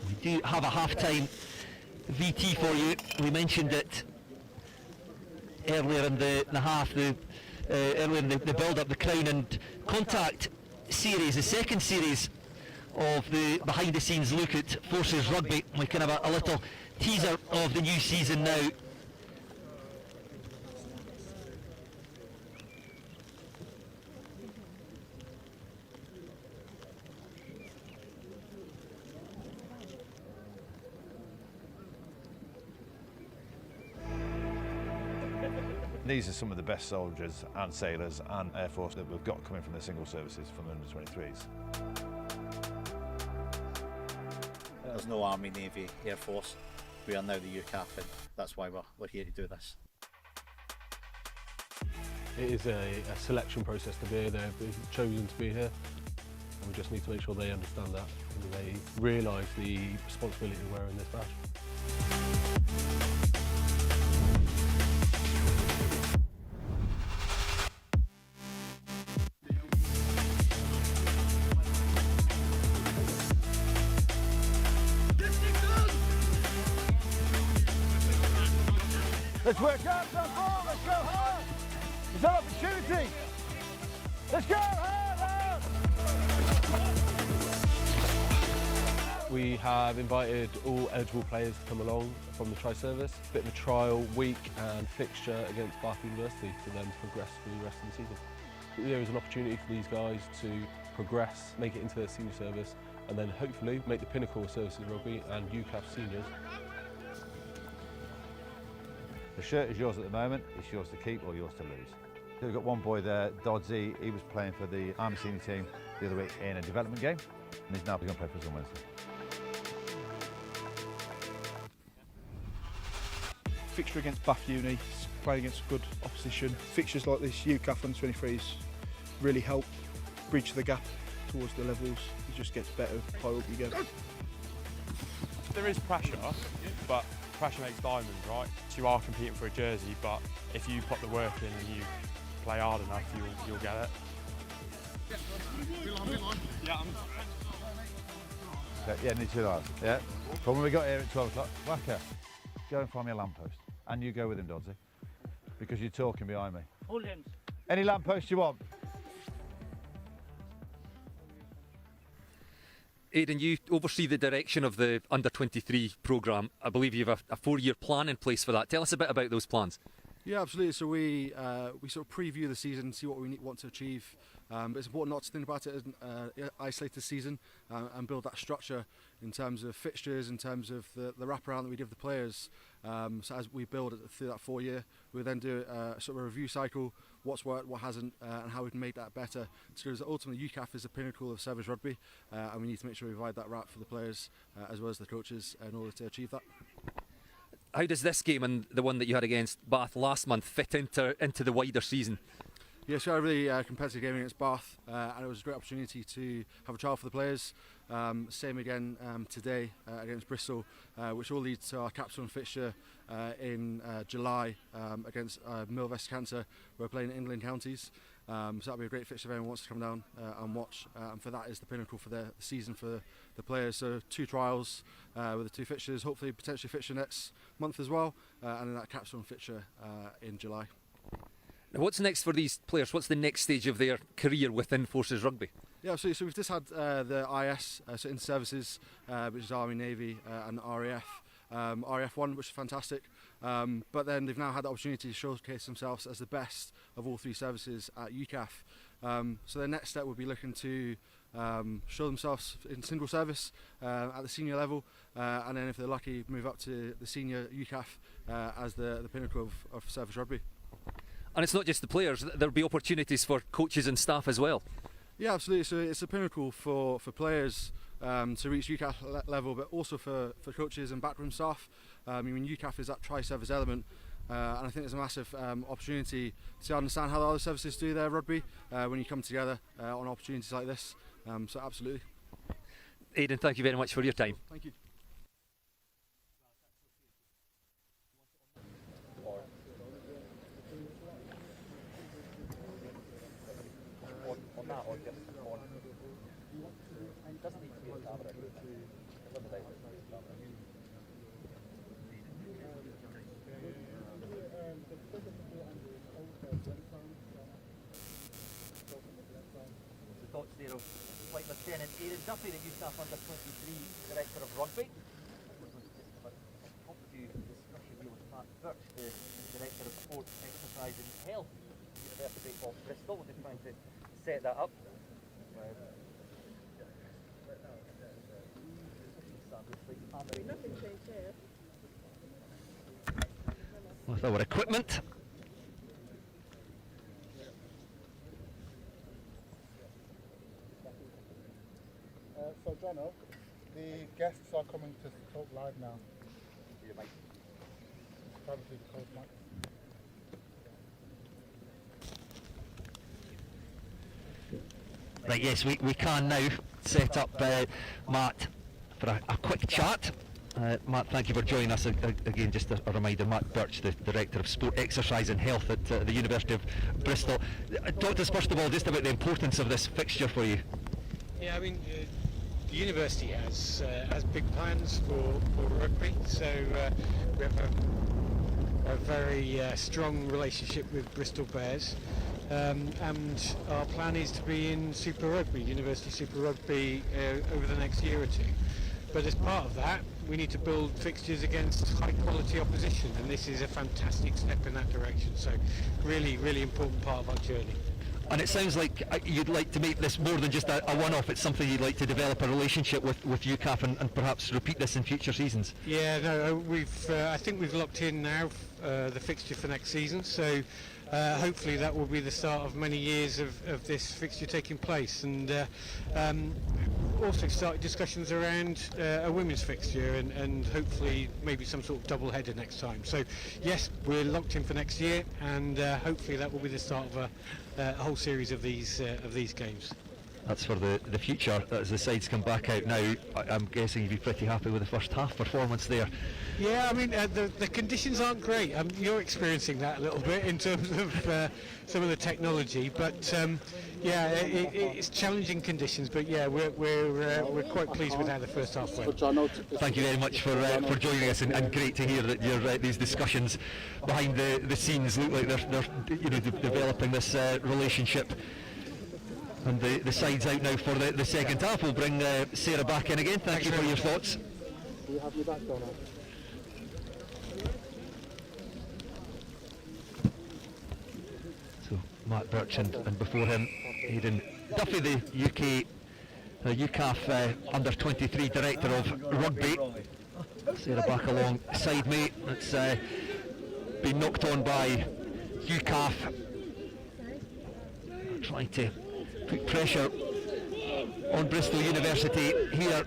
We do have a half-time VT for you. We mentioned it earlier in the half, earlier in the build-up, the Crown and Contact series, the second series of the behind-the-scenes look at Forces Rugby. We can have a little teaser of the new season now. These are some of the best soldiers and sailors and Air Force that we've got coming from the single services from the under-23s. There's no Army, Navy, Air Force. We are now the UKAF, and that's why we're here to do this. It is a selection process to be here. They've been chosen to be here, and we just need to make sure they understand that and they realise the responsibility of wearing this badge. Let's work hard, let's go hard! There's an opportunity! Let's go hard! We have invited all eligible players to come along from the tri-service. A bit of a trial week and fixture against Bath University to then progress through the rest of the season. There is an opportunity for these guys to progress, make it into their senior service, and then hopefully make the pinnacle of services rugby and UKAF seniors. The shirt is yours at the moment, it's yours to keep or yours to lose. So we've got one boy there, Doddsy, he was playing for the Army senior team the other week in a development game, and he's now going to play for us on Wednesday. Fixture against Bath Uni, playing against good opposition. Fixtures like this, UKAF under-23s, really help bridge the gap towards the levels. It just gets better the higher up you go. There is pressure, but pressure makes diamonds, right? You are competing for a jersey, but if you put the work in and you play hard enough, you'll get it. Yeah, need 2 lads. Yeah. Problem we got here at 12 o'clock. Wacker, go and find me a lamppost. And you go with him, Doddsy, because you're talking behind me. Any lamppost you want. Aidan, you oversee the direction of the under-23 programme. I believe you have a 4-year plan in place for that. Tell us a bit about those plans. Yeah, absolutely. So we sort of preview the season, see what we want to achieve. But it's important not to think about it as an isolated season and build that structure in terms of fixtures, in terms of the wraparound that we give the players. So as we build it through that 4-year, we then do a sort of a review cycle, what's worked, what hasn't, and how we can make that better. Because ultimately UKAF is the pinnacle of service rugby, and we need to make sure we provide that wrap for the players as well as the coaches in order to achieve that. How does this game and the one that you had against Bath last month fit into the wider season? Yeah, so a really competitive game against Bath, and it was a great opportunity to have a trial for the players. Same again today against Bristol, which all leads to our capstone fixture in July against Millar Cancer. We're playing in England counties, so that'll be a great fixture if anyone wants to come down and watch. And for that is the pinnacle for the season for the players. So 2 trials with the 2 fixtures, hopefully potentially fixture next month as well, and then that capstone fixture in July. Now, what's next for these players? What's the next stage of their career within Forces Rugby? Yeah, so we've just had the IS, so in services, which is Army, Navy and RAF. RAF 1, which is fantastic, but then they've now had the opportunity to showcase themselves as the best of all 3 services at UKAF. So their next step would be looking to show themselves in single service at the senior level, and then if they're lucky, move up to the senior UKAF as the pinnacle of service rugby. And it's not just the players, there'll be opportunities for coaches and staff as well. Yeah, absolutely. So it's a pinnacle for players to reach UKAF level, but also for coaches and backroom staff. I mean, UKAF is that tri-service element, and I think there's a massive opportunity to understand how the other services do their rugby when you come together on opportunities like this. So absolutely. Aidan, thank you very much for your time. Thank you. The thoughts there of Flight Lieutenant Aidan Duffy, the UKAF Under-23 Director of Rugby. Talk to discussion here with Matt Birch, the Director of Sport, Exercise and Health at the University of Bristol. They're trying to set that up. Nothing changed here. With our equipment. So, Jono, the guests are coming to talk live now. Probably the coach mic. Right, yes, we can now set up Matt for a quick chat. Matt, thank you for joining us again. Just a reminder, Matt Birch, the Director of Sport, Exercise and Health at the University of Bristol. Talk to us first of all just about the importance of this fixture for you. Yeah, I mean, the university has big plans for rugby, so we have a very strong relationship with Bristol Bears, and our plan is to be in Super Rugby, University Super Rugby, over the next year or 2. But as part of that, we need to build fixtures against high quality opposition, and this is a fantastic step in that direction. So really, really important part of our journey. And it sounds like you'd like to make this more than just a one-off. It's something you'd like to develop a relationship with UKAF and perhaps repeat this in future seasons. Yeah, no, I think we've locked in now the fixture for next season. So hopefully that will be the start of many years of this fixture taking place, and also started discussions around a women's fixture and hopefully maybe some sort of double header next time. So yes, we're locked in for next year, and hopefully that will be the start of a whole series of these games. That's for the future. As the sides come back out now, I'm guessing you'd be pretty happy with the first half performance there. Yeah, I mean, the conditions aren't great. You're experiencing that a little bit in terms of some of the technology, but yeah, it's challenging conditions. But yeah, we're quite pleased with how the first half went. Thank you very much for joining us, and great to hear that these discussions behind the scenes look like they're developing this relationship. And the side's out now for the second half. We'll bring Sarah back in again. Thank you for your thoughts. Do you have me back, Donna? So Matt Birch and before him Aidan Duffy, the UKAF Under-23 Director of Rugby. Sarah back alongside me. It's been knocked on by UKAF, trying to put pressure on Bristol University here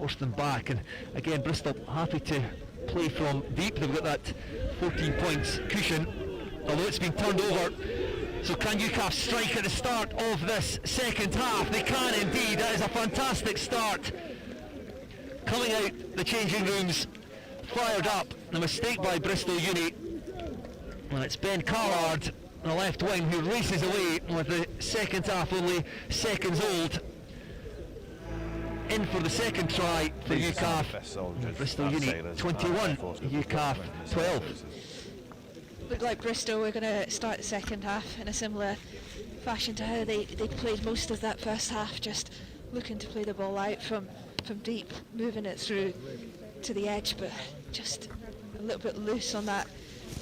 forced them back, and again Bristol happy to play from deep. They've got that 14 points cushion, although it's been turned over. So can UKAF strike at the start of this second half? They can indeed. That is a fantastic start. Coming out the changing rooms fired up. The mistake by Bristol Uni, and it's Ben Callard, the left wing, who races away with the second half only seconds old. In for the second try for UKAF. Bristol Uni 21, UKAF 12. Looked like Bristol were going to start the second half in a similar fashion to how they played most of that first half, just looking to play the ball out from deep, moving it through to the edge, but just a little bit loose on that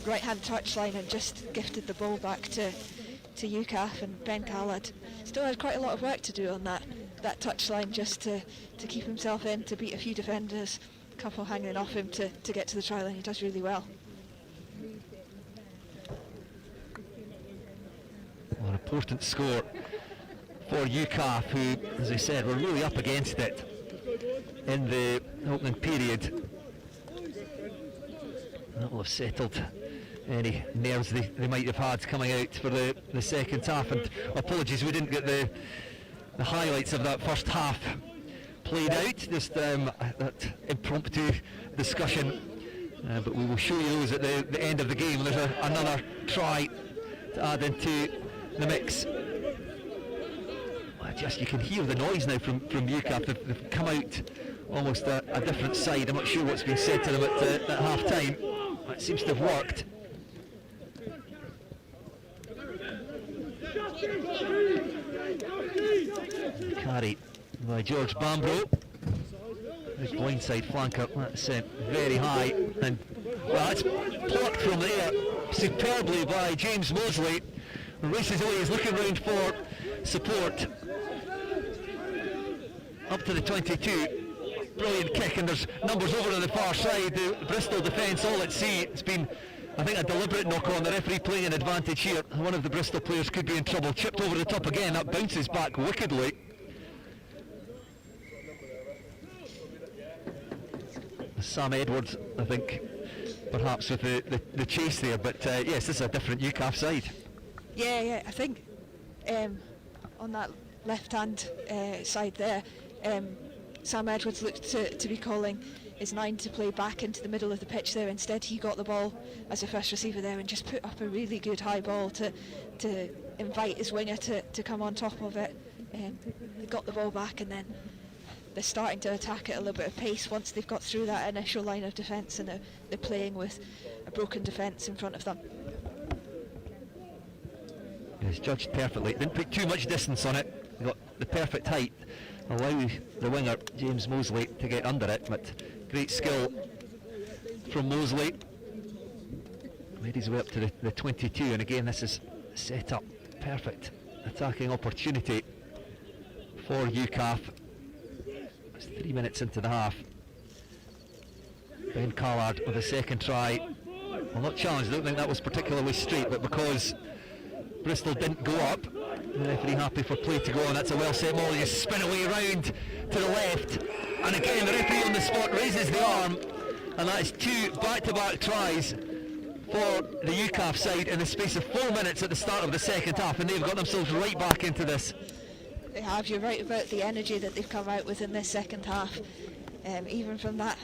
right-hand touchline, and just gifted the ball back to UKAF. And Ben Callard still had quite a lot of work to do on that touchline, just to keep himself in, to beat a few defenders, a couple hanging off him to get to the try line. He does really well. An important score for UKAF, who, as I said, were really up against it in the opening period. That will have settled any nerves they might have had coming out for the second half. And apologies, we didn't get the highlights of that first half played out, just that impromptu discussion, but we will show you those at the end of the game. There's another try to add into the mix. You can hear the noise now from UKAF. They've come out almost a different side. I'm not sure what's been said to them at half time. It seems to have worked. Carry by George Bambro. The blindside flanker, that's very high, and well, it's plucked from there superbly by James Mosley. Races away, he's looking round for support. Up to the 22, brilliant kick, and there's numbers over on the far side. The Bristol defence all at sea. It's been, I think, a deliberate knock on. The referee playing an advantage here. One of the Bristol players could be in trouble. Chipped over the top again, that bounces back wickedly. Sam Edwards, I think, perhaps with the chase there, but yes, this is a different UKAF side. Yeah, I think on that left-hand side there, Sam Edwards looked to be calling his 9 to play back into the middle of the pitch there. Instead, he got the ball as a first receiver there and just put up a really good high ball to invite his winger to come on top of it. They got the ball back, and then they're starting to attack at a little bit of pace once they've got through that initial line of defence, and they're playing with a broken defence in front of them. It's judged perfectly. Didn't put too much distance on it. Got the perfect height. Allow the winger James Mosley to get under it, but great skill from Mosley. Made his way up to the 22, and again this is set up. Perfect attacking opportunity for UKAF. It's 3 minutes into the half. Ben Callard with a second try. Well, not challenged, I don't think that was particularly straight, but because Bristol didn't go up, the referee happy for play to go on. That's a well set ball. You spin away round to the left, and again the referee on the spot raises the arm, and that is 2 back-to-back tries for the UKAF side in the space of 4 minutes at the start of the second half, and they've got themselves right back into this. They have. You're right about the energy that they've come out with in this second half. Even from that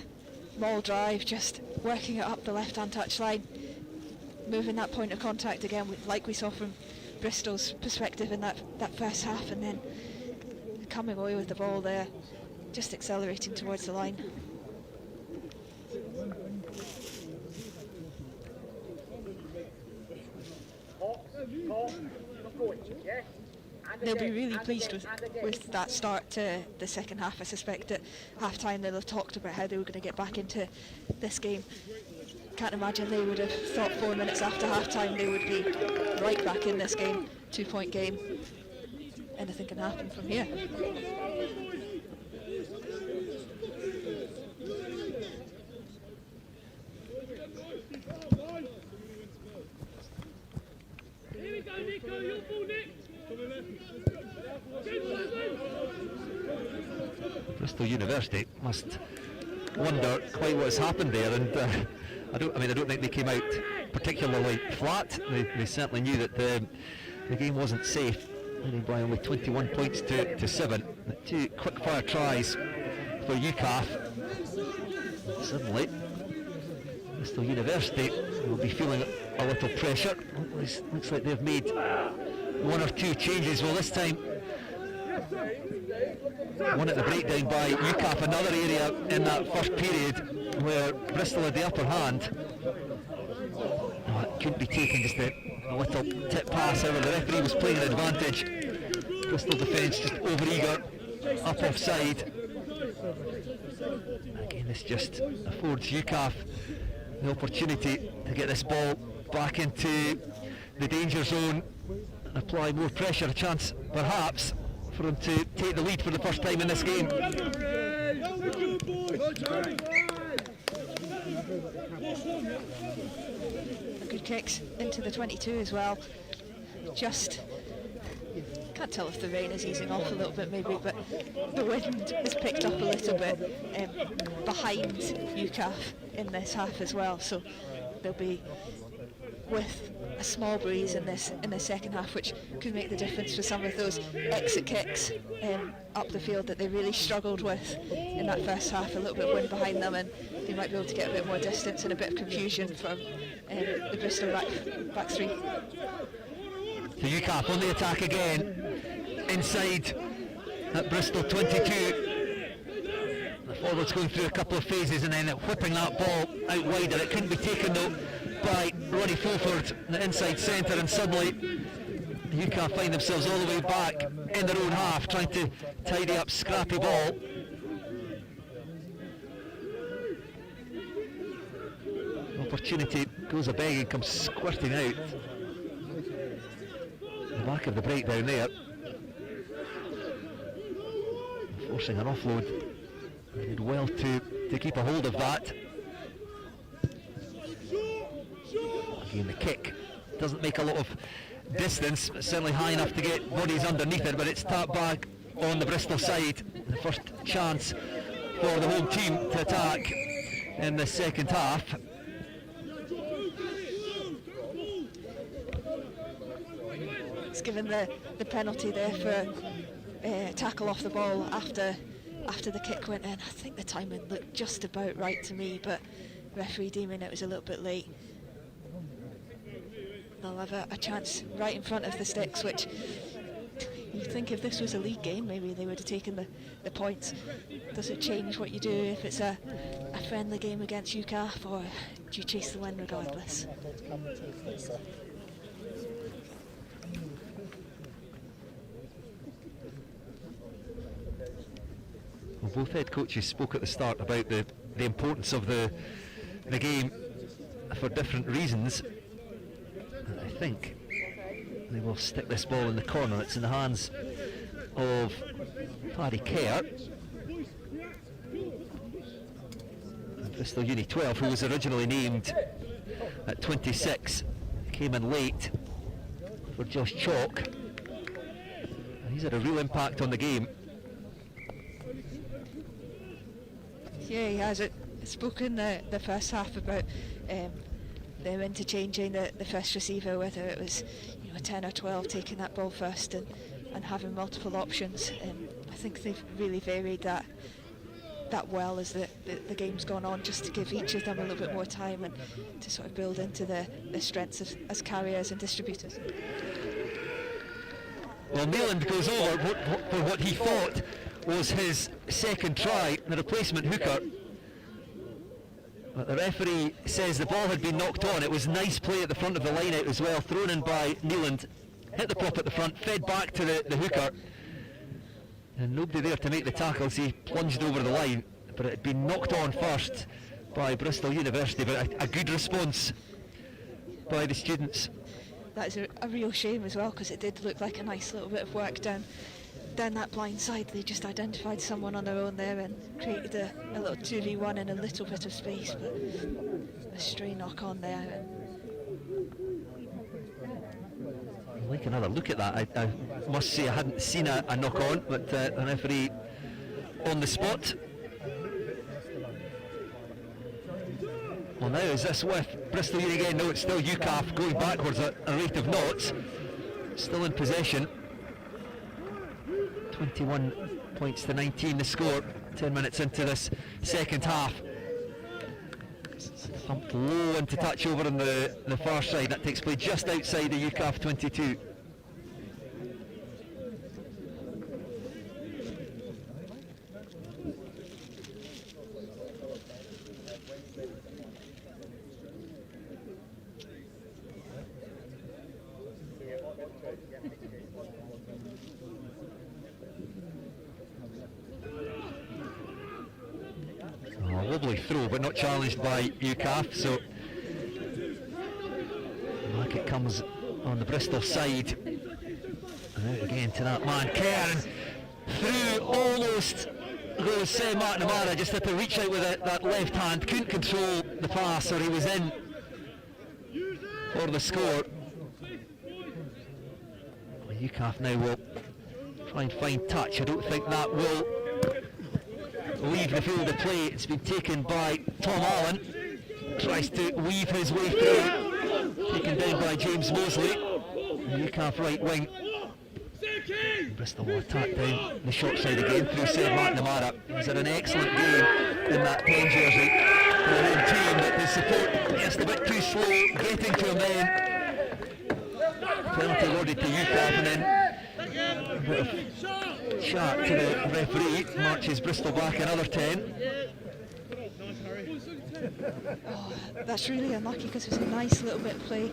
ball drive, just working it up the left-hand touchline, moving that point of contact again, like we saw from Bristol's perspective in that first half, and then coming away with the ball there, just accelerating towards the line. They'll be really pleased with that start to the second half. I suspect at half time they'll have talked about how they were going to get back into this game. Can't imagine they would have thought 4 minutes after half time they would be right back in this game. 2-point game. Anything can happen from here. Bristol University must wonder quite what has happened there, and I don't think they came out particularly flat. They certainly knew that the game wasn't safe, leading by only 21 points to 7. The 2 quick-fire tries for UKAF. Suddenly, Bristol University will be feeling a little pressure. Looks like they've made 1 or 2 changes. Well, this time, one at the breakdown by UKAF, another area in that first period where Bristol had the upper hand. Oh, it couldn't be taken, just a little tip pass. However, the referee was playing an advantage. Bristol defence just over-eager, up offside. Again, this just affords UKAF the opportunity to get this ball back into the danger zone and apply more pressure, a chance perhaps for them to take the lead for the first time in this game. Good kicks into the 22 as well. Just can't tell if the rain is easing off a little bit maybe, but the wind has picked up a little bit behind UKAF in this half as well, so they'll be with a small breeze in the second half, which could make the difference for some of those exit kicks up the field that they really struggled with in that first half. A little bit of wind behind them, and they might be able to get a bit more distance and a bit of confusion from the Bristol back three. So UKAF on the attack again, inside at Bristol 22. The forwards going through a couple of phases and then whipping that ball out wider. It couldn't be taken though by Ronnie Fulford, the inside centre, and suddenly UKAF find themselves all the way back in their own half, trying to tidy up scrappy ball. Opportunity goes a begging, comes squirting out. The back of the breakdown there, forcing an offload. They did well to keep a hold of that. Again, the kick doesn't make a lot of distance, but certainly high enough to get bodies underneath it, but it's tapped back on the Bristol side. The first chance for the home team to attack in the second half. It's given the penalty there for tackle off the ball after the kick went in. I think the timing looked just about right to me, but referee deeming it was a little bit late. They'll have a chance right in front of the sticks, which you'd think if this was a league game maybe they would have taken the points. Does it change what you do if it's a friendly game against UKAF, or do you chase the win regardless? Well, both head coaches spoke at the start about the importance of the game for different reasons. And I think they will stick this ball in the corner. It's in the hands of Paddy Kerr. And Bristol Uni 12, who was originally named at 26, came in late for Josh Chalk. And he's had a real impact on the game. Yeah, he has. Spoken the first half about them interchanging the first receiver, whether it was 10 or 12 taking that ball first and having multiple options. I think they've really varied that well as the game's gone on, just to give each of them a little bit more time and to sort of build into the strengths as carriers and distributors. Well, Neyland goes over for what he thought was his second try, the replacement hooker. But the referee says the ball had been knocked on. It was nice play at the front of the line out as well, thrown in by Neyland, hit the prop at the front, fed back to the hooker, and nobody there to make the tackles. He plunged over the line, but it had been knocked on first by Bristol University, but a good response by the students. That is a real shame as well, because it did look like a nice little bit of work down that blind side. They just identified someone on their own there and created a little 2v1 in a little bit of space, but a stray knock on there. I'd like another look at that. I must say I hadn't seen a knock on, but the referee on the spot Well, now is this with Bristol Uni again? No, it's still UKAF going backwards at a rate of knots. Still in possession. 21 points to 19 the score. 10 minutes into this second half. Thumped low into touch over on the far side. That takes place just outside the UKAF 22. Wobbly throw, but not challenged by UKAF, so back it comes on the Bristol side. And out again to that man, Cairn, through almost goes McNamara, just had to reach out with that left hand, couldn't control the pass, or he was in for the score. Well, UKAF now will try and find touch. I don't think that will leave the field of play. It's been taken by Tom Allen, tries to weave his way through, taken down by James Mosley, UKAF right wing. Bristol will attack down the short side again through Seb McNamara. He's had an excellent game in that 10 jersey for their own team, but the support just a bit too slow getting to him then. Penalty awarded to UKAF, and then a bit of chat to the referee. Marches Bristol back another 10. Oh, that's really unlucky because it was a nice little bit of play.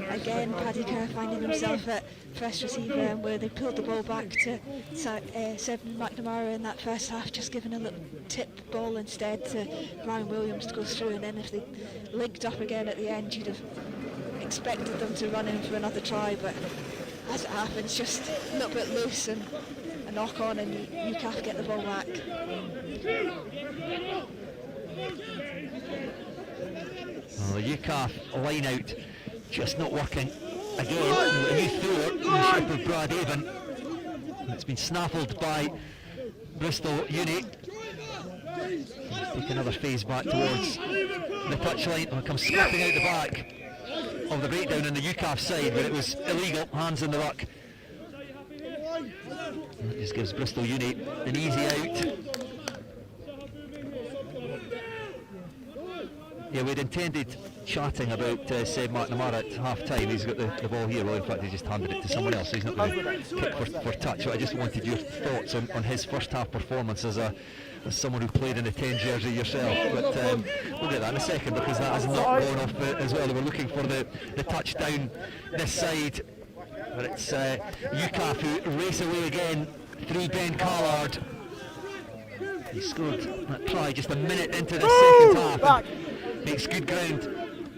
Again, Paddy Kerr finding himself at first receiver, where they pulled the ball back to Seb McNamara in that first half, just giving a little tip ball instead to Ryan Williams to go through, and then if they linked up again at the end, you'd have expected them to run in for another try, but as it happens, just a little bit loose and a knock on, and UKAF get the ball back. Oh, the UKAF line out just not working again. A new thrower in the shape of Brad Avon. It's been snaffled by Bristol Uni. Take another phase back towards the touchline. Oh, comes squirting out the back of the breakdown on the UKAF side, but it was illegal. Hands in the ruck. And that just gives Bristol Uni an easy out. Yeah, we'd intended chatting about Seb McNamara at half-time. He's got the ball here. Well, in fact, he just handed it to someone else, so he's not going to kick for touch. But I just wanted your thoughts on his first-half performance as someone who played in a 10 jersey yourself. But we'll get that in a second, because that has not gone off as well. They were looking for the touchdown this side. But it's UKAF who race away again through Ben Callard. He scored that try just a minute into the second half. Makes good ground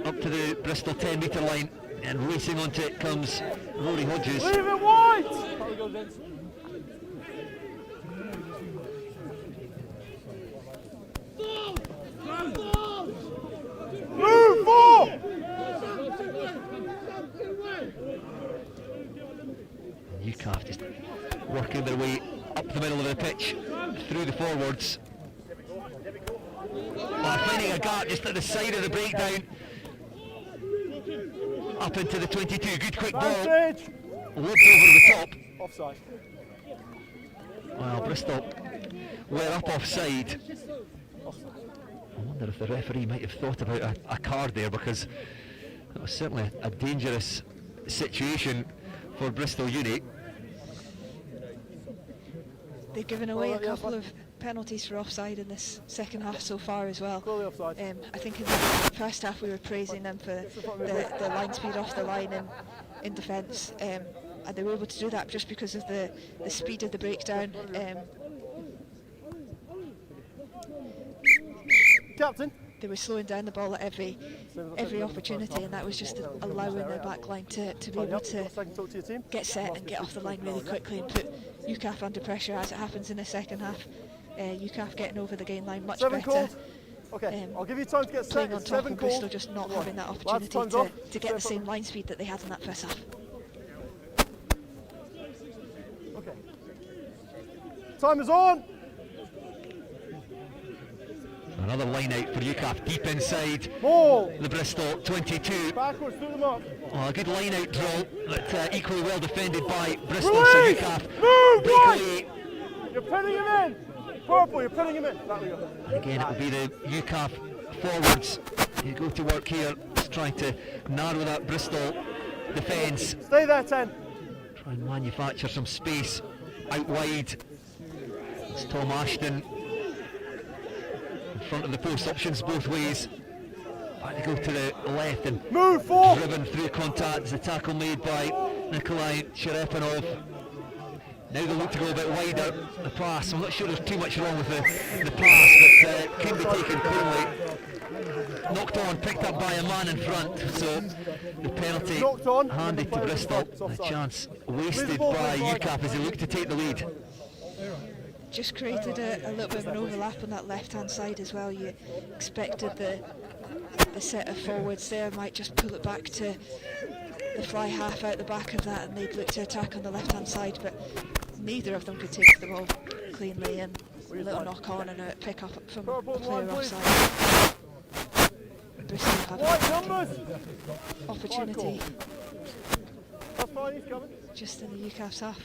up to the Bristol 10-metre line, and racing onto it comes Rory Hodges. Leave it wide! Move ball! UKAF just working their way up the middle of the pitch through the forwards. Finding a gap just at the side of the breakdown. Up into the 22. Good quick ball. Looped over the top. Offside. Well, Bristol were up offside. I wonder if the referee might have thought about a card there, because that was certainly a dangerous situation for Bristol Uni. They've given away a couple of penalties for offside in this second half so far as well. I think in the first half we were praising them for the line speed off the line in defence, and they were able to do that just because of the speed of the breakdown. Captain. They were slowing down the ball at every opportunity, and that was just allowing their back line to be able to get set and get off the line really quickly and put UKAF under pressure as it happens in the second half. UKAF getting over the gain line much better. Okay, I'll give you time to get set. Playing on top, and Bristol just not having that opportunity to get the same line speed that they had in that first half. Okay. Time is on. Another line out for UKAF deep inside the Bristol 22. Backwards through the mark. Oh, a good line out drill, but equally well defended by Bristol. Release! So UKAF Move, break away. You're pinning him in. Purple, you're pinning him in. That we go. Again, it will be the UKAF forwards who go to work here, just trying to narrow that Bristol defence. Stay there, 10. Try and manufacture some space out wide. It's Tom Ashton in front of the post, options both ways. Back to go to the left and move forward. Driven through contact. The tackle made by Nikolai Cherepanov. Now they look to go a bit wider. The pass, I'm not sure there's too much wrong with the pass, but can be taken cleanly. Knocked on, picked up by a man in front, so the penalty handed to Bristol. A chance wasted by UKAF as they look to take the lead. Just created a little bit of an overlap on that left-hand side as well. You expected the set of forwards there might just pull it back to the fly half out the back of that, and they'd look to attack on the left-hand side, but neither of them could take the ball cleanly, and a little knock on and a pick up from a player offside. Bristol have opportunity just in the UKAF's half.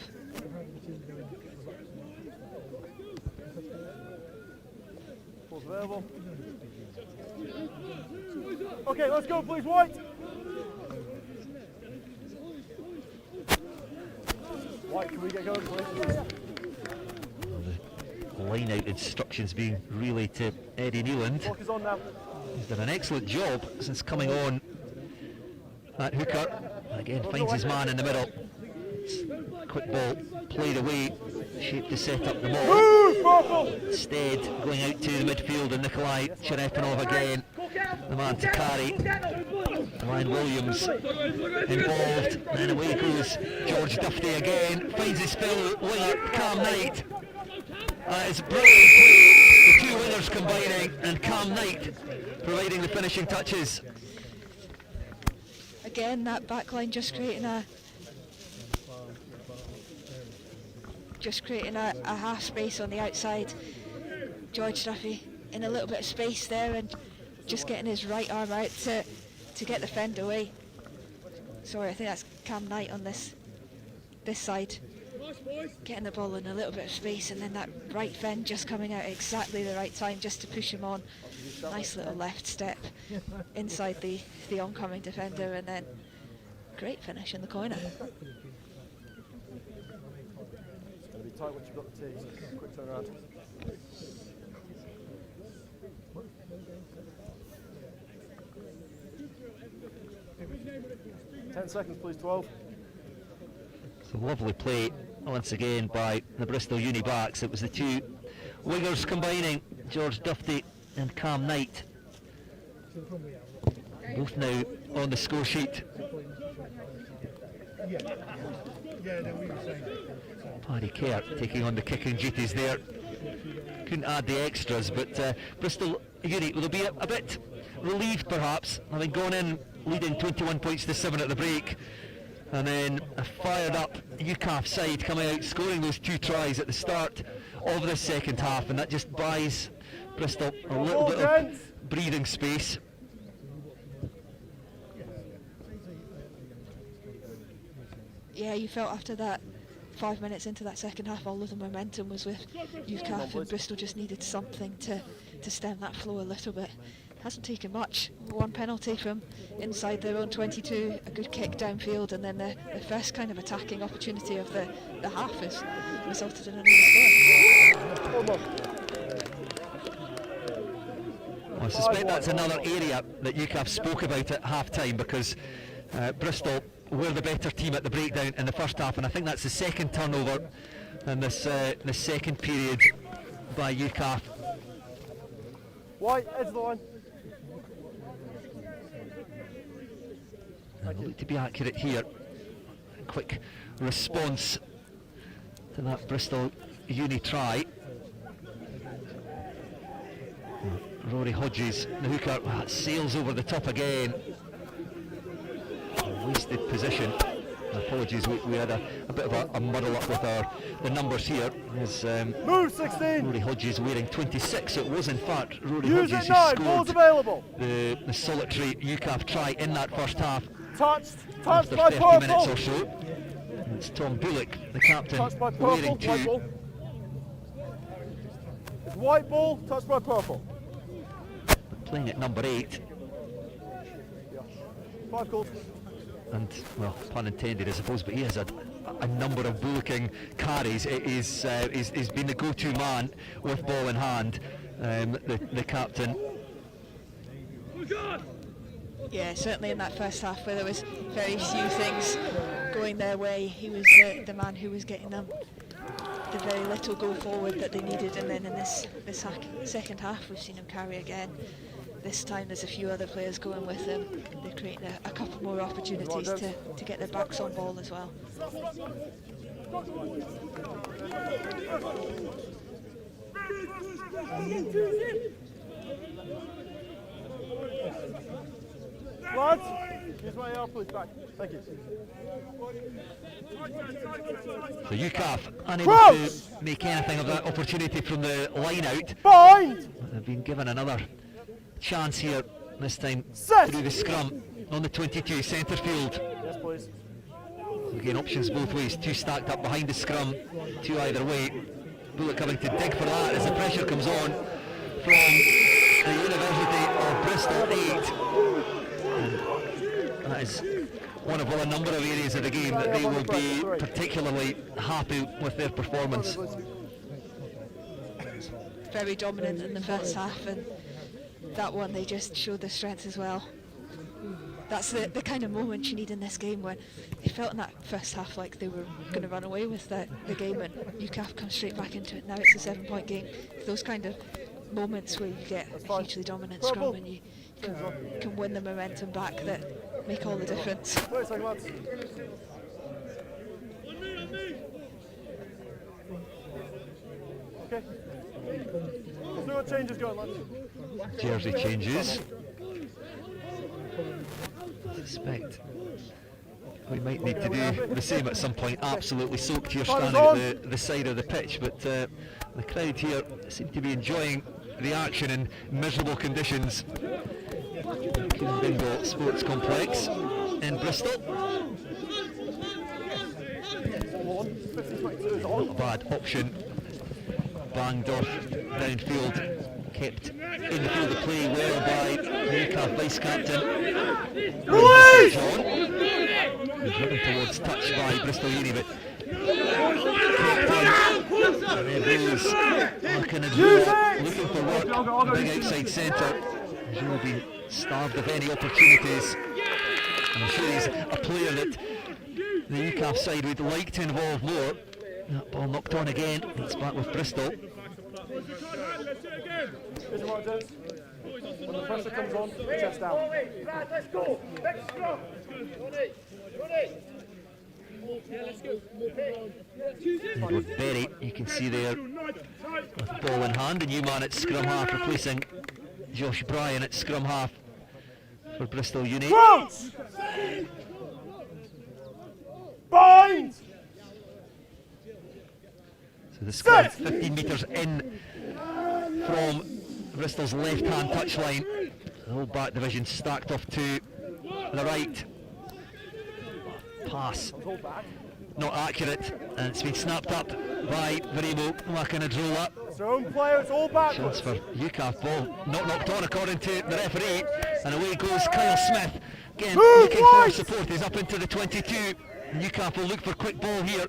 Available. Okay, let's go, please, White. White, can we get going, please? The line out instructions being relayed to Eddie Newland. Clock is on now. He's done an excellent job since coming on at hooker. Again, finds his man in the middle. Quick ball played away, shaped to set up the ball. Instead, going out to the midfield, and Nikolai Cherepanov again, the man to carry. Ryan Williams involved, and away goes George Duffy again. Finds his fellow winger, Cam Knight. It's brilliant play, the two wingers combining, and Cam Knight providing the finishing touches. Again, that backline just creating a half space on the outside. George Duffy in a little bit of space there and just getting his right arm out to get the fend away. Sorry, I think that's Cam Knight on this side. Getting the ball in a little bit of space, and then that right fend just coming out at exactly the right time just to push him on. Nice little left step inside the oncoming defender, and then great finish in the corner. It's going to be tight once you've got the tee. Quick turn around. Ten seconds, please. 12. It's a lovely play once again by the Bristol Uni backs. It was the two wingers combining, George Duffy and Cam Knight. Both now on the score sheet. Paddy Kerr taking on the kicking duties there. Couldn't add the extras, but Bristol Uni will be a bit relieved perhaps, having gone in leading 21 points to 7 at the break, and then a fired up UKAF side coming out scoring those two tries at the start of the second half, and that just buys Bristol a little bit of breathing space. Yeah, you felt after that 5 minutes into that second half, all of the momentum was with UKAF, and Bristol just needed something to stem that flow a little bit. Hasn't taken much. One penalty from inside their own 22, a good kick downfield, and then the first kind of attacking opportunity of the half has resulted in another score. I suspect that's another area that UKAF spoke about at half-time, because Bristol were the better team at the breakdown in the first half, and I think that's the second turnover in this the second period by UKAF. White, edge of the line. Look to be accurate here. A quick response to that Bristol Uni try. Rory Hodges, the hooker, sails over the top again. A wasted position. Apologies, we had a bit of a muddle up with the numbers here. As Move 16. Rory Hodges wearing 26. It was in fact Rory Use Hodges it 9. who Ball's scored available. the solitary UKAF try in that first half. Touched After by 30 purple. minutes or so. It's Tom Bullock, the captain, Touched by purple. wearing White 2. ball. It's white ball. Touched by purple. Playing at number 8. 5 calls. And, well, pun intended I suppose, but he has a number of bullocking carries. He's been the go-to man with ball in hand, the captain. Yeah, certainly in that first half where there was very few things going their way, he was the man who was getting them the very little go forward that they needed, and then in this second half we've seen him carry again. This time there's a few other players going with him. They're creating a couple more opportunities to get their backs on ball as well. Lads, here's my AR, please, back. Thank you. So UKAF unable to make anything of that opportunity from the line out. Bind! They've been given another chance here, this time through the scrum on the 22 centre field. Yes, please. Again, options both ways, 2 stacked up behind the scrum, 2 either way. Bullock coming to dig for that as the pressure comes on from the University of Bristol 8. And that is one of a number of areas of the game that they will be particularly happy with their performance. Very dominant in the first half, and that one they just showed their strength as well. That's the kind of moment you need in this game, when they felt in that first half like they were going to run away with the game, and UKAF comes straight back into it. Now it's a 7-point game. Those kind of moments where you get a hugely dominant scrum and you can win the momentum back that make all the difference. Wait a second, lads. Okay. Let's see what changes going, lads. Jersey changes. I suspect we might need to do the same at some point. Absolutely soaked here standing at the side of the pitch, but the crowd here seem to be enjoying the action in miserable conditions. Coombe Dingle Sports Complex in Bristol. Not a bad option. Banged off downfield, kept in the field of play well by the UKAF vice captain. Driven towards touch by Bristol Uni, but looking for work, big outside centre. He's really been starved of any opportunities, and I'm sure he's a player that the UKAF side would like to involve more. That ball knocked on again. It's back with Bristol. Here's your mark, gents. When the pressure comes on, chest down. Let's go. Let's go. Edward Berry, you can see there with the ball in hand, a new man at scrum half replacing Josh Bryan at scrum half for Bristol Uni. Bind! So the scrum 15 metres in from Bristol's left-hand touchline. The whole back division stacked off to the right. Pass not accurate, and it's been snapped up by Verimo Makanadrola. It's their own player, it's all back. Chance for UKAF, ball not knocked on according to the referee, and away goes Kyle Smith. Again, looking for support, he's up into the 22. UKAF will look for quick ball here.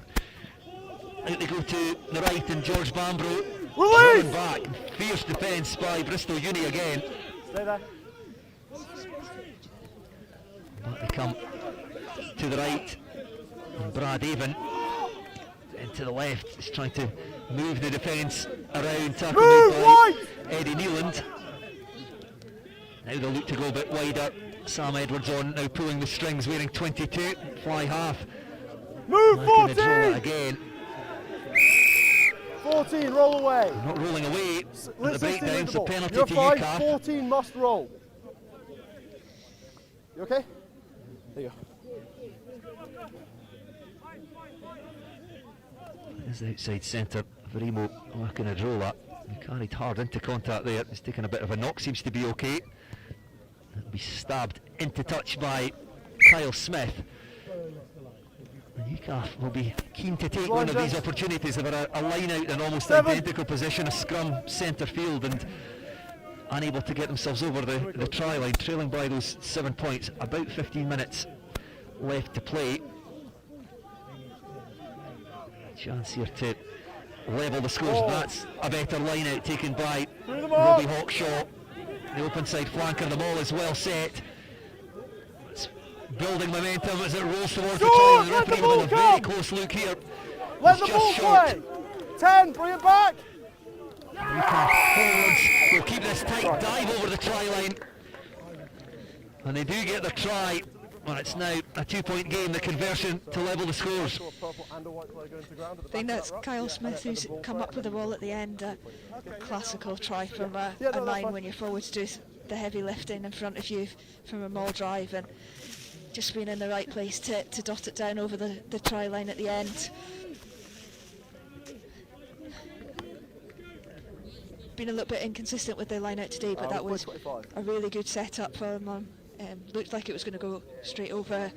Out they go to the right, and George Bambro running back. Fierce defence by Bristol Uni again. Stay there. But they come to the right, and Brad Avon into the left. He's trying to move the defence around, tackled by Eddie Neeland. Now they'll look to go a bit wider. Sam Edwards on now pulling the strings, wearing 22, fly half. Move 14! Again. 14, roll away. Not rolling away. The breakdown, so penalty You're to fine, UKAF. 14 must roll. You okay? There you go. As the outside centre, Verimo working a draw up. He carried hard into contact there. He's taken a bit of a knock, seems to be okay. It'll be stabbed into touch by Kyle Smith. And UKAF will be keen to take one of these opportunities. They've got a line out in almost identical position, a scrum centre field, and unable to get themselves over the try line, trailing by those 7 points. About 15 minutes left to play. Chance here to level the scores. That's a better line out taken by Robbie Hawkshaw. The open side flanker, the ball is well set. It's building momentum as it rolls towards the try. The referee with a very close look here. Let the ball play. 10, bring it back. UKAF forwards will keep this tight, dive over the try line. And they do get the try. Well, it's now a 2-point game, the conversion to level the scores. I think that's Kyle Smith who's come up with the ball at the end. A classical try from a 9 when your forwards do the heavy lifting in front of you from a maul drive, and just being in the right place to dot it down over the try line at the end. Been a little bit inconsistent with their line out today, but that was a really good setup for them. Looked like it was going to go straight over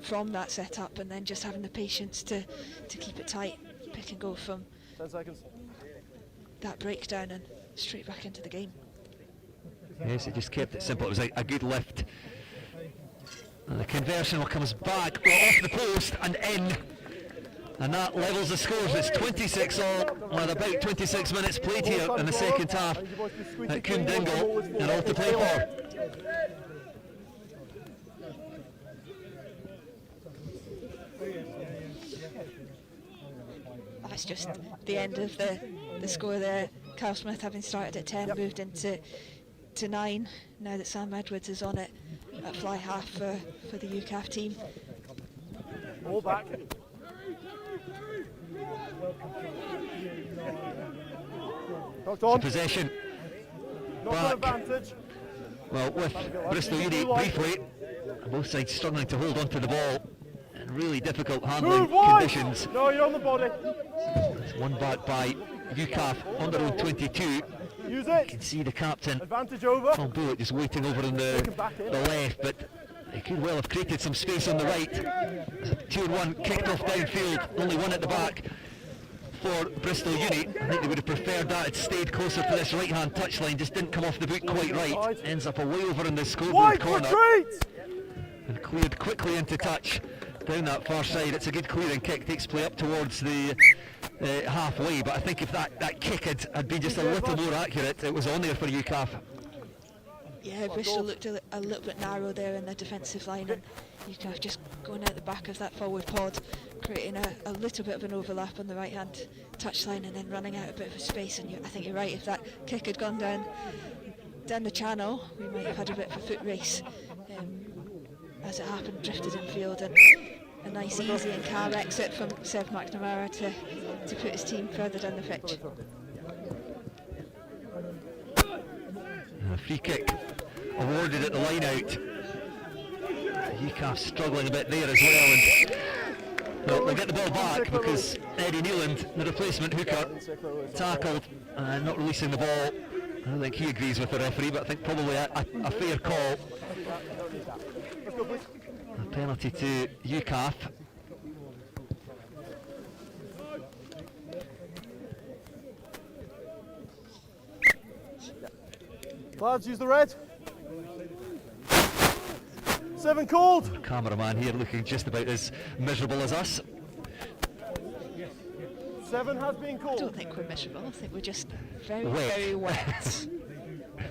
from that setup, and then just having the patience to keep it tight, pick and go from 10 seconds. That breakdown and straight back into the game. Yes, it just kept it simple. It was a good lift. And the conversion comes back off the post and in. And that levels the scores. It's 26 all with about 26 minutes played here in the second half at Coombe Dingle, and all to play for. That's just the end of the score there. Kyle Smith, having started at 10, moved into 9. Now that Sam Edwards is on it at fly half for the UKAF team. All back. Possession. Back. Advantage. Well, with Bristol Uni briefly, both sides struggling to hold on to the ball. Really difficult handling conditions. No, you're on the body. It's one back by UKAF on their own 22. Use it. You can see the captain, Advantage over. Tom Bullock, just waiting over on the left, but they could well have created some space on the right. 2-1 kicked off downfield, only one at the back for Bristol Uni. I think they would have preferred that. It stayed closer to this right-hand touchline, just didn't come off the boot quite right. Ends up away over in the scoreboard corner. And cleared quickly into touch. Down that far side. It's a good clearing kick, takes play up towards the halfway, but I think if that kick had been just a little more accurate, it was on there for UKAF. Yeah, Bristol looked a little bit narrow there in the defensive line, and UKAF just going out the back of that forward pod, creating a little bit of an overlap on the right hand touchline, and then running out a bit of space. And I think you're right, if that kick had gone down the channel, we might have had a bit of a foot race. As it happened, drifted in field, and a nice, easy and calm exit from Seb McNamara to put his team further down the pitch. And a free kick awarded at the line out. UKAF struggling a bit there as well, and they'll get the ball back because Eddie Newland, the replacement hooker, tackled, not releasing the ball. I don't think he agrees with the referee, but I think probably a fair call. A penalty to UKAF. Lads, use the red. 7 called. Cameraman here looking just about as miserable as us. 7 has been called. I don't think we're miserable. I think we're just very wet.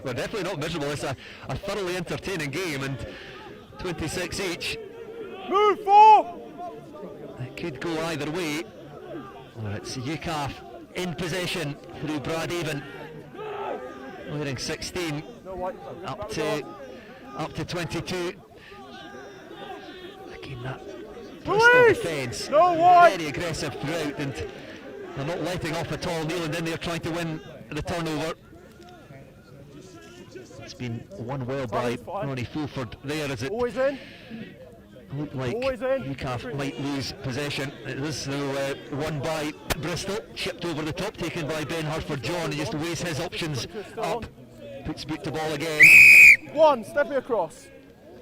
We're definitely not miserable. It's a thoroughly entertaining game, and 26 each. Move 4! It could go either way. Well, it's UKAF in possession through Brad Avon, wearing 16 up to 22. Again, that Bristol defence very aggressive throughout, and they're not letting off at all. Newland in there trying to win the turnover. It's been won well by Ronnie Fulford there as it Looked like UKAF might lose possession. It is now won by Bristol, chipped over the top, taken by Ben Harford-John. He just weighs his options up, puts boot to ball again. One, step me across.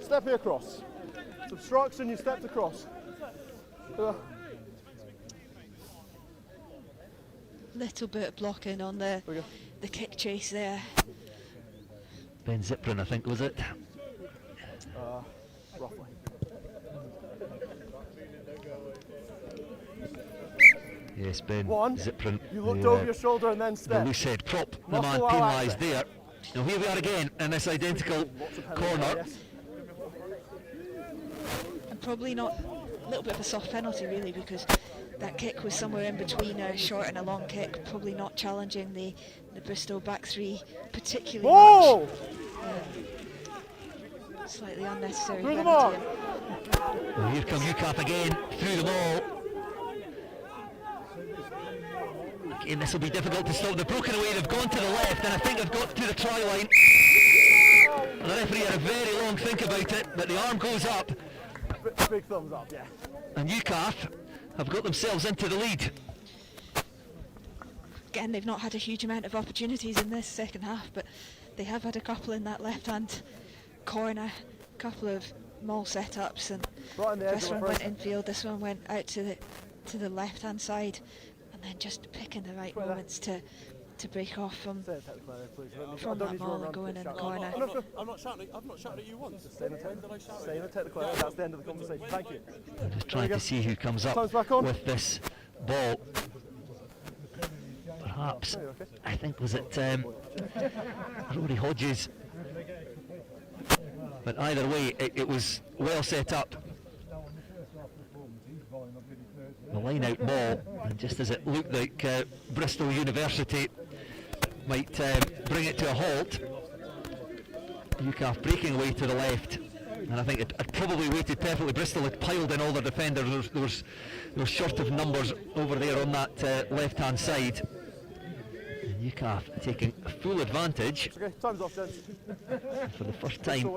Step me across. Obstruction, you stepped across. Little bit of blocking on the kick chase there. Ben Ziprin, I think, was it? Roughly. Yes, Ben Ziprin. You looked over your shoulder and then stepped. The loose head prop, the man penalised there. Now here we are again in this identical corner. And probably not, a little bit of a soft penalty really, because that kick was somewhere in between a short and a long kick, probably not challenging the Bristol back three particularly much. Slightly unnecessary penalty. Well, here come UKAF again, through the ball. Again, this will be difficult to stop. They've broken away, they've gone to the left, and I think they've got to the try line. And the referee had a very long think about it, but the arm goes up. Big thumbs up, yeah. And UKAF have got themselves into the lead. Again, they've not had a huge amount of opportunities in this second half, but they have had a couple in that left-hand corner, a couple of maul setups, and this one went infield, this one went out to the left-hand side, and then just picking the right moments to break off from that maul and go in the corner. I've not shouted at you once. Stay in the technical area, that's the end of the conversation. Thank you. I'm just trying to see who comes up with this ball. Perhaps, I think, was it Rory Hodges? But either way, it was well set up. The line out ball, and just as it looked like Bristol University might bring it to a halt, UKAF breaking away to the left, and I think it probably waited perfectly. Bristol had piled in all their defenders. There was short of numbers over there on that left-hand side. And UKAF taking full advantage. Okay, time's off, gents. For the first time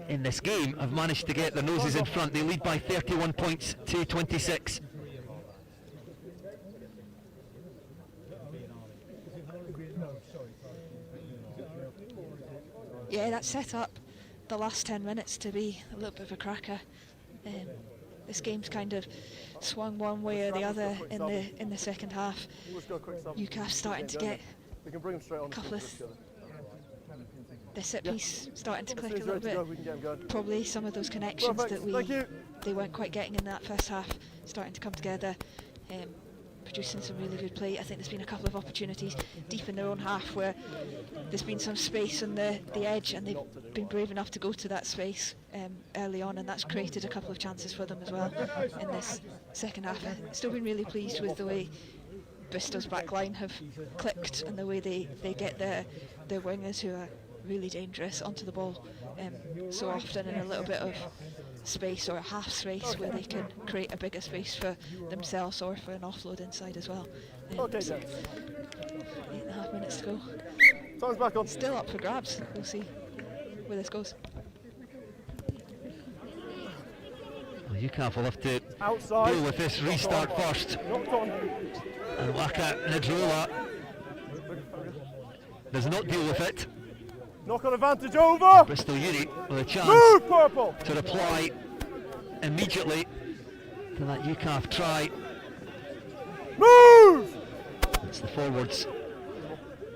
in this game, have managed to get their noses in front. They lead by 31 points to 26. Yeah, that set up the last 10 minutes to be a little bit of a cracker. This game's kind of swung one way or the other in the second half. UKAF starting to get a couple of the set piece starting to click a little bit. Probably some of those connections that they weren't quite getting in that first half starting to come together. Producing some really good play. I think there's been a couple of opportunities deep in their own half where there's been some space on the edge, and they've been brave enough to go to that space early on, and that's created a couple of chances for them as well in this second half. I've still been really pleased with the way Bristol's back line have clicked and the way they get their wingers, who are really dangerous, onto the ball so often in a little bit of space or a half space where they can create a bigger space for themselves or for an offload inside as well. Okay, so 8.5 minutes to go. Time's back on. Still up for grabs. We'll see where this goes. Well, UKAF will have to deal with this restart first. And Waka Nidrola does not deal with it. Knock on advantage over! Bristol Uni with a chance to reply immediately to that UKAF try. Move! It's the forwards.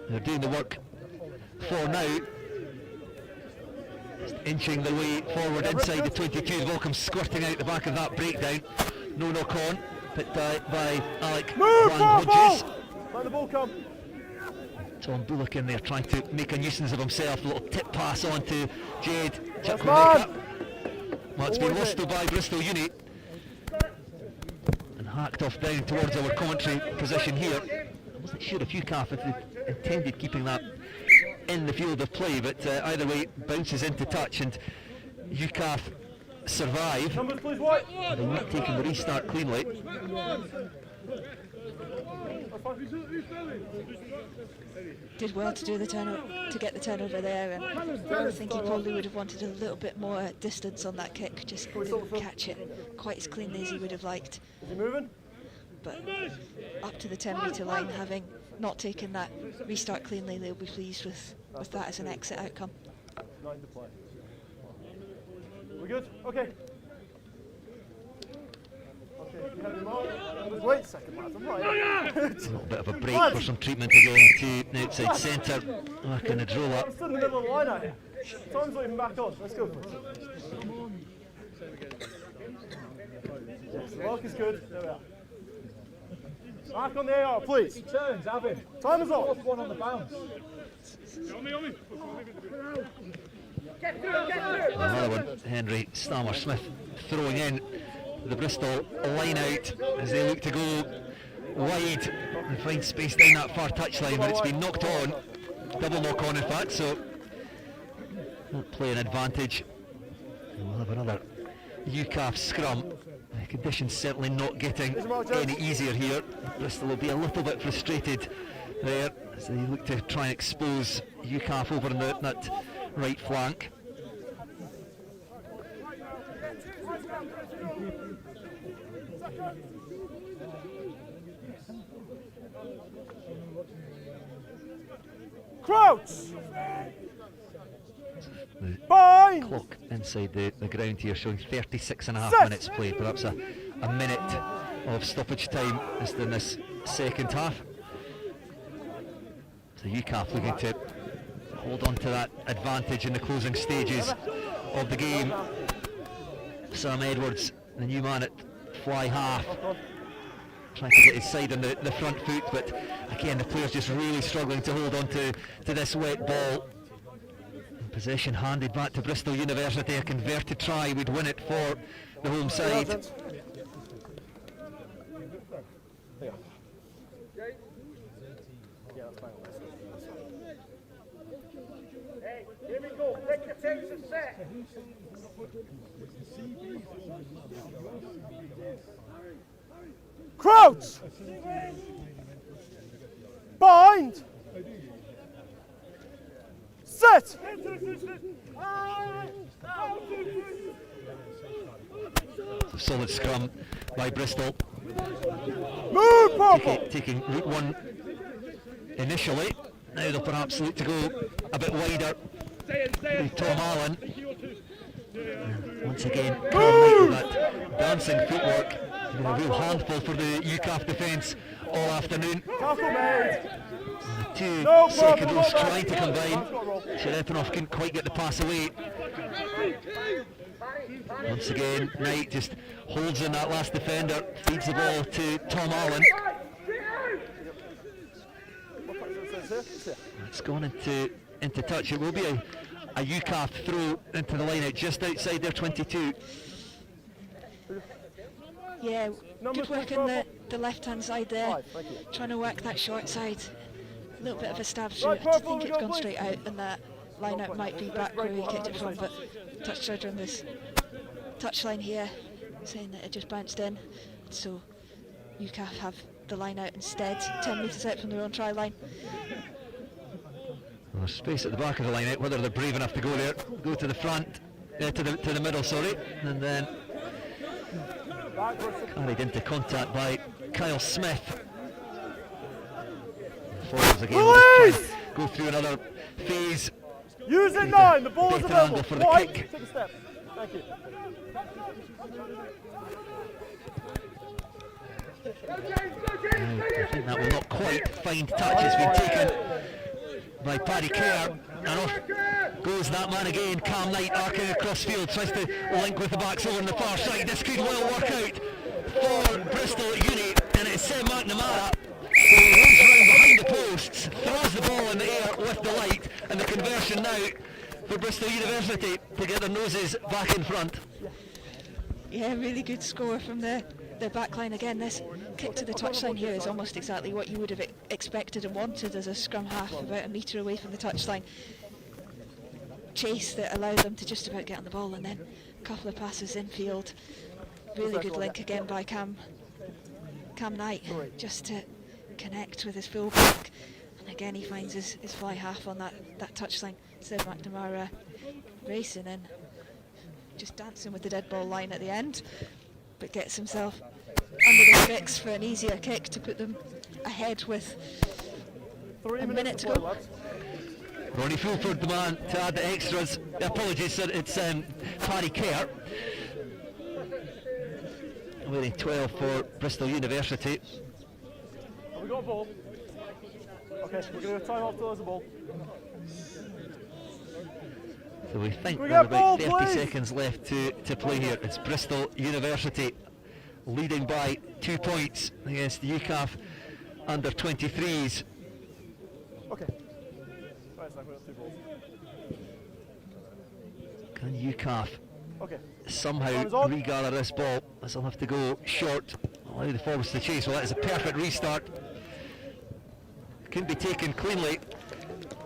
They're doing the work for now. Just inching their way forward inside the 22. The ball comes squirting out the back of that breakdown. No knock on, picked by Alec Hodges. Let the ball come. Tom Bullock in there trying to make a nuisance of himself. A little tip pass on to Jade Chukwemeka. Well, it's been lost by Bristol Uni and hacked off down towards our commentary position here. I wasn't sure if UKAF intended keeping that in the field of play, but either way, bounces into touch and UKAF survive. They're not taking the restart cleanly. Did well to do the to get the turnover there, and I think he probably would have wanted a little bit more distance on that kick. Just didn't catch it quite as cleanly as he would have liked. But up to the 10-metre line, having not taken that restart cleanly, they'll be pleased with that as an exit outcome. 9 to play. We good? Okay. Wait, second lads, I'm right. A little bit of a break for some treatment again to the outside centre, working the draw up. I'm still in the middle of the line out here. Time's not even back on. Let's go. Yes, the mark is good. There we are. Back on the AR, please. He turns, have him. Time is off. One on the bounce. Another one, Henry Stammer-Smith throwing in the Bristol line out as they look to go wide and find space down that far touchline, but it's been knocked on, double knock on in fact, so won't play an advantage. And we'll have another UKAF scrum. The conditions certainly not getting any easier here. Bristol will be a little bit frustrated there as they look to try and expose UKAF over on that right flank. Crouch! The clock inside the ground here showing 36.5 minutes played, perhaps a minute of stoppage time just in this second half. So UKAF looking to hold on to that advantage in the closing stages of the game. Sam Edwards, the new man at fly half, trying to get his side on the front foot, but again the players just really struggling to hold on to this wet ball. Possession handed back to Bristol University. A converted try would win it for the home side. Hey, here we go. Take your takes and set. Crouch! Bind! Set! Solid scrum by Bristol. Move, Purple! Taking route one initially. Now they'll perhaps look to go a bit wider with Tom Allen. And once again, Carl Knight with that dancing footwork. Been a real handful for the UKAF defence all afternoon. Two second rows trying to combine. Sherepinoff couldn't quite get the pass away. Once again, Knight just holds in that last defender, feeds the ball to Tom Allen. It's gone into touch. It will be a UKAF throw into the line out just outside their 22. Yeah, good work on the left-hand side there, trying to work that short side. A little bit of a stab through. I think it's gone straight out, and that line-out might be back where he kicked it from, but touch judge on this touchline here, saying that it just bounced in. So UKAF have the line-out instead, 10 metres out from their own try line. Well, there's space at the back of the line out, whether they're brave enough to go there, go to the front, to the middle, sorry, and then carried into contact by Kyle Smith. Forwards again, we'll just try and go through another phase. Use it 9, the ball is available. For the kick. Take a step. Thank you. I think that will not quite find touch. It's been taken by Paddy Kerr, and off goes that man again. Cam Knight arcing across field, tries to link with the backs over on the far side. This could well work out for Bristol Uni, and it's Sam McNamara who runs round behind the posts, throws the ball in the air with delight, and the conversion now for Bristol University to get their noses back in front. Yeah, really good score from the back line again. This kick to the touchline here is almost exactly what you would have expected and wanted as a scrum half, about a metre away from the touchline. Chase that allowed them to just about get on the ball, and then a couple of passes infield. Really good link again by Cam. Cam Knight just to connect with his fullback. And again, he finds his fly half on that touchline. So McNamara racing in, just dancing with the dead ball line at the end, but gets himself under the sticks for an easier kick to put them ahead with 3 minutes to go. Ronnie Fulford, the man to add the extras. Apologies, sir, it's Paddy Kerr. Wearing 12 for Bristol University. Have we got a ball? Okay, we're going to time off till there's a ball. So we think we there's ball, about 30 please? seconds left to play here. It's Bristol University leading by 2 points against the UKAF under 23s. Okay. Right, so we've got 2 balls. Can UKAF Okay. somehow regather this ball? This will have to go short. Allow the forwards to chase. Well, that is a perfect restart. Couldn't be taken cleanly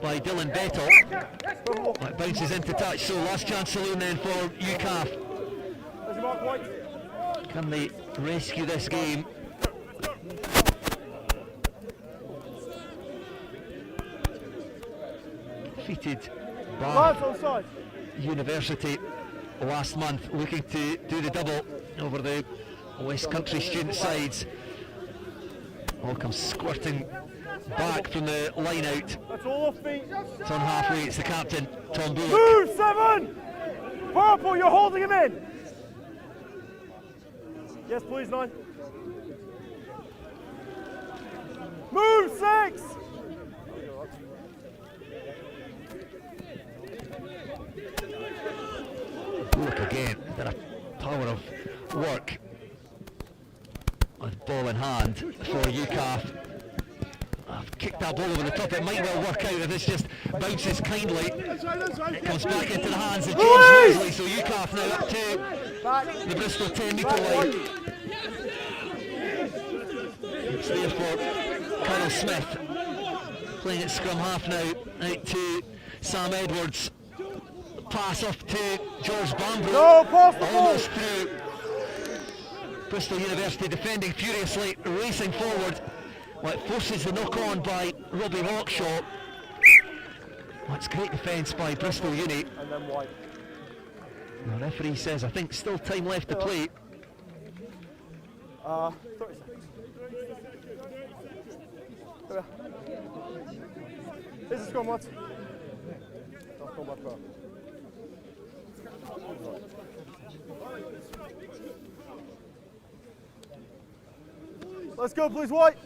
by Dylan Bettle. It bounces into touch, so last chance saloon then for UKAF. Can they rescue this game? Defeated by University last month, looking to do the double over the West Country student sides. All comes squirting back from the line out. That's all off feet. It's on halfway, it's the captain, Tom Bullock. Move, 7! Purple, you're holding him in! Yes, please, 9. Move, 6! Bullock again, did a power of work with ball in hand for UKAF. I've kicked that ball over the top, it might well work out if this just bounces kindly. It comes back into the hands of James Leslie, so UKAF now up to the Bristol 10 metre line. It's there for Kyle Smith, playing at scrum half now, out to Sam Edwards. Pass off to George Bambrose, almost through. Bristol University defending furiously, racing forward. Well, it forces the knock on by Robbie Hawkshaw. Well, it's great defence by Bristol Uni. And then white. The referee says, I think still time left to play. 30 seconds. This is scrum, lads. I'll come back up. Let's go, please, white.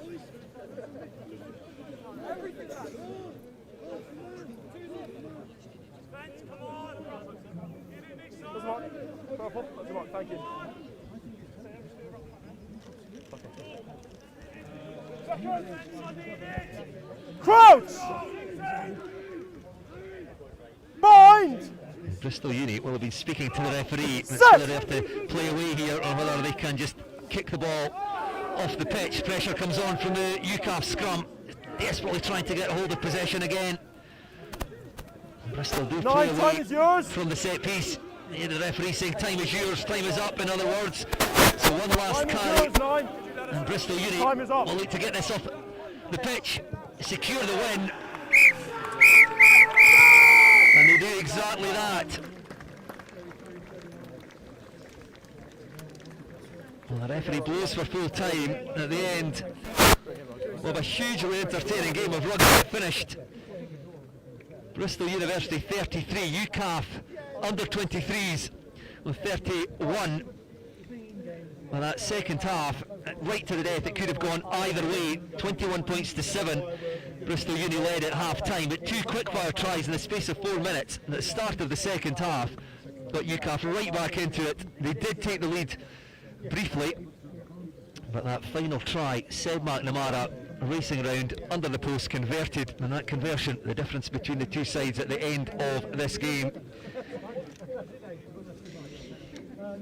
That's mark. Purple. That's mark. Thank you. Crouch! Bind! Bristol Uni will have been speaking to the referee whether they have to play away here or whether they can just kick the ball off the pitch. Pressure comes on from the UKAF scrum, desperately trying to get a hold of possession again. Bristol do play away from the set piece. The referee saying time is yours, time is up in other words. So one last carry and Bristol Uni will look to get this off the pitch, secure the win. And they do exactly that. Well, the referee blows for full time at the end of a hugely entertaining game of rugby finished. Bristol University 33, UKAF under 23s with 31. Well, that second half, right to the death, it could have gone either way. 21 points to 7. Bristol Uni led at half time, but 2 quickfire tries in the space of 4 minutes at the start of the second half. Got UKAF right back into it. They did take the lead briefly, but that final try, Seb McNamara racing around under the post, converted, and that conversion, the difference between the two sides at the end of this game.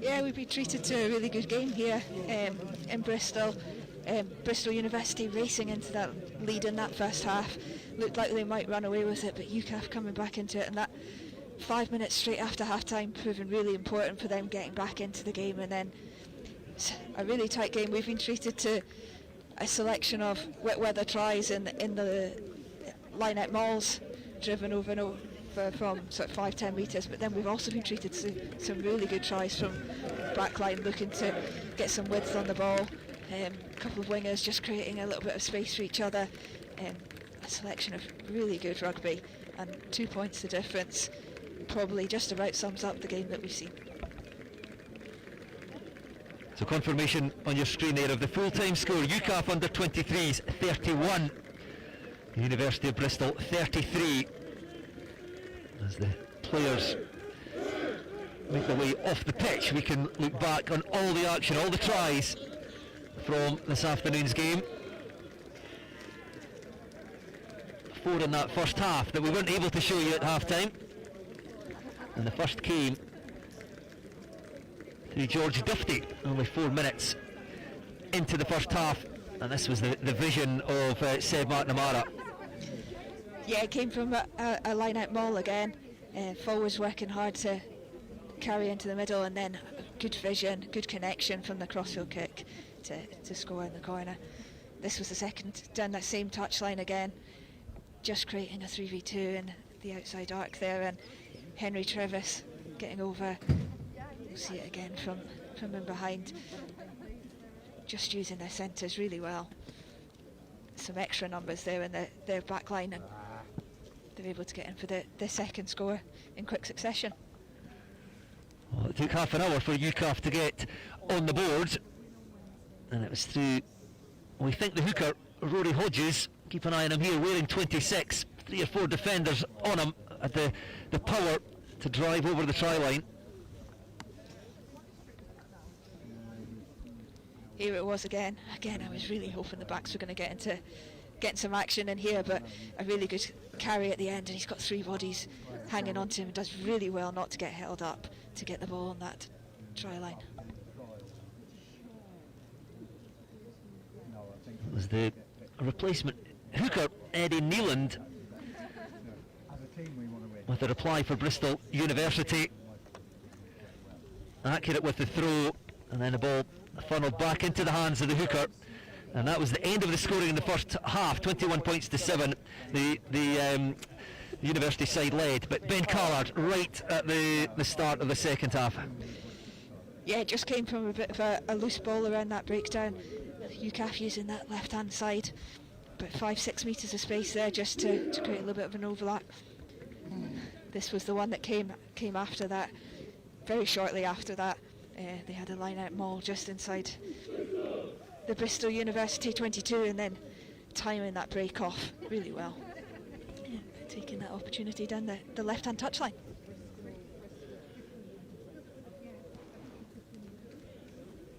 Yeah, we've been treated to a really good game here in Bristol. Bristol University racing into that lead in that first half. Looked like they might run away with it, but UKAF coming back into it, and that 5 minutes straight after half time proving really important for them getting back into the game. And then a really tight game. We've been treated to a selection of wet weather tries in the line-out mauls, driven over and over from sort of 5-10 metres, but then we've also been treated to some really good tries from backline, looking to get some width on the ball. A couple of wingers just creating a little bit of space for each other. A selection of really good rugby, and 2 points the difference probably just about sums up the game that we've seen. So confirmation on your screen there of the full-time score. UKAF under 23s 31, University of Bristol 33. As the players make their way off the pitch, we can look back on all the action, all the tries from this afternoon's game. 4 in that first half that we weren't able to show you at half-time. And the first came through George Dufty, only 4 minutes into the first half. And this was the vision of Seb McNamara. Yeah, it came from a line-out maul again. Forwards working hard to carry into the middle, and then good vision, good connection from the crossfield kick to score in the corner. This was the second down that same touchline again, just creating a 3v2 in the outside arc there, and Henry Trevis getting over. We'll see it again from in behind, just using their centres really well. Some extra numbers there in their back line, and they're able to get in for the second score in quick succession. Well, it took half an hour for UKAF to get on the board, and it was through, we think, the hooker Rory Hodges. Keep an eye on him here, wearing 26. 3 or 4 defenders on him, at the power to drive over the try line. Here it was again. Again, I was really hoping the backs were going to get some action in here, but a really good carry at the end, and he's got 3 bodies hanging on to him, and does really well not to get held up to get the ball on that try line. It was the replacement hooker Eddie Neeland with a reply for Bristol University. Accurate with the throw, and then the ball funneled back into the hands of the hooker. And that was the end of the scoring in the first half. 21 points to 7. The University side led, but Ben Callard right at the start of the second half. Yeah, it just came from a bit of a loose ball around that breakdown. UKAF using that left-hand side, but 5-6 metres of space there just to create a little bit of an overlap. This was the one that came after that. Very shortly after that, they had a line-out maul just inside the Bristol University 22, and then timing that break off really well. Yeah, taking that opportunity down the left-hand touchline.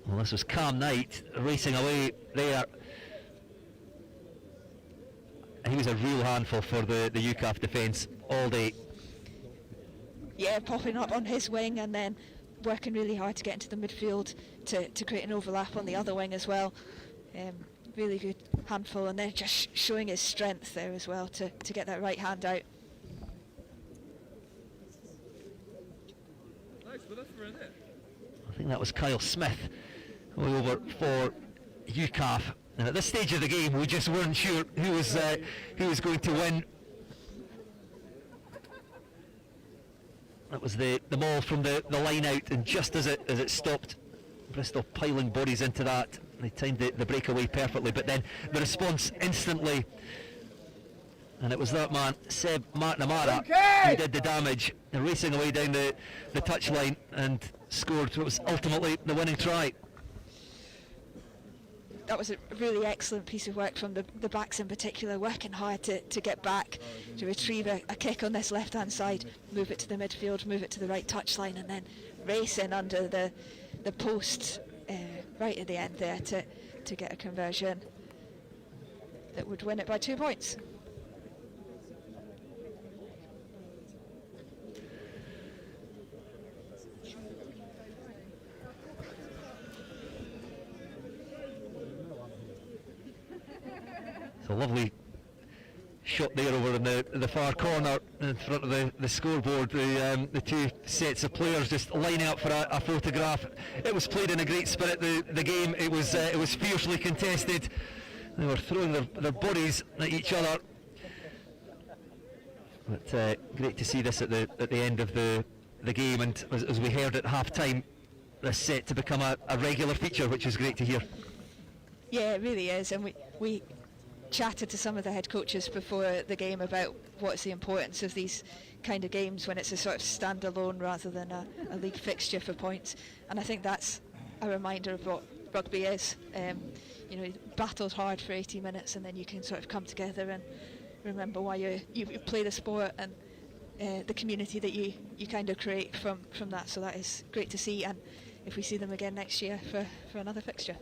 Well, this was Cam Knight racing away there. He was a real handful for the UKAF defence all day. Yeah, popping up on his wing and then working really hard to get into the midfield to create an overlap on the other wing as well. Really good handful, and then just showing his strength there as well to get that right hand out. I think that was Kyle Smith going over for UKAF, and at this stage of the game we just weren't sure who was going to win. That was the maul from the line out, and just as it stopped, Bristol piling bodies into that. They timed the breakaway perfectly, but then the response instantly, and it was that man, Seb McNamara, who did the damage, racing away down the touchline and scored what was ultimately the winning try. That was a really excellent piece of work from the backs in particular, working hard to get back, to retrieve a kick on this left-hand side, move it to the midfield, move it to the right touchline, and then racing under the post right at the end there to get a conversion that would win it by 2 points. It's a lovely shot there over in the far corner in front of the scoreboard. The two sets of players just lining up for a photograph. It was played in a great spirit. The game, it was fiercely contested. They were throwing their bodies at each other. But great to see this at the end of the game, and as we heard at half time, this set to become a regular feature, which is great to hear. Yeah, it really is, and we chatted to some of the head coaches before the game about what's the importance of these kind of games when it's a sort of standalone rather than a league fixture for points, and I think that's a reminder of what rugby is. You know, you battled hard for 80 minutes and then you can sort of come together and remember why you play the sport and the community that you kind of create from that, so that is great to see, and if we see them again next year for another fixture.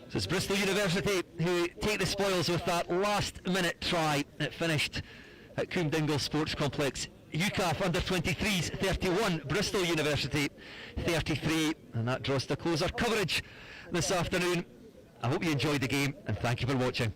So it's Bristol University who take the spoils with that last minute try that finished at Coombe Dingle Sports Complex. UKAF under 23s 31, Bristol University 33, and that draws to a close our coverage this afternoon. I hope you enjoyed the game and thank you for watching.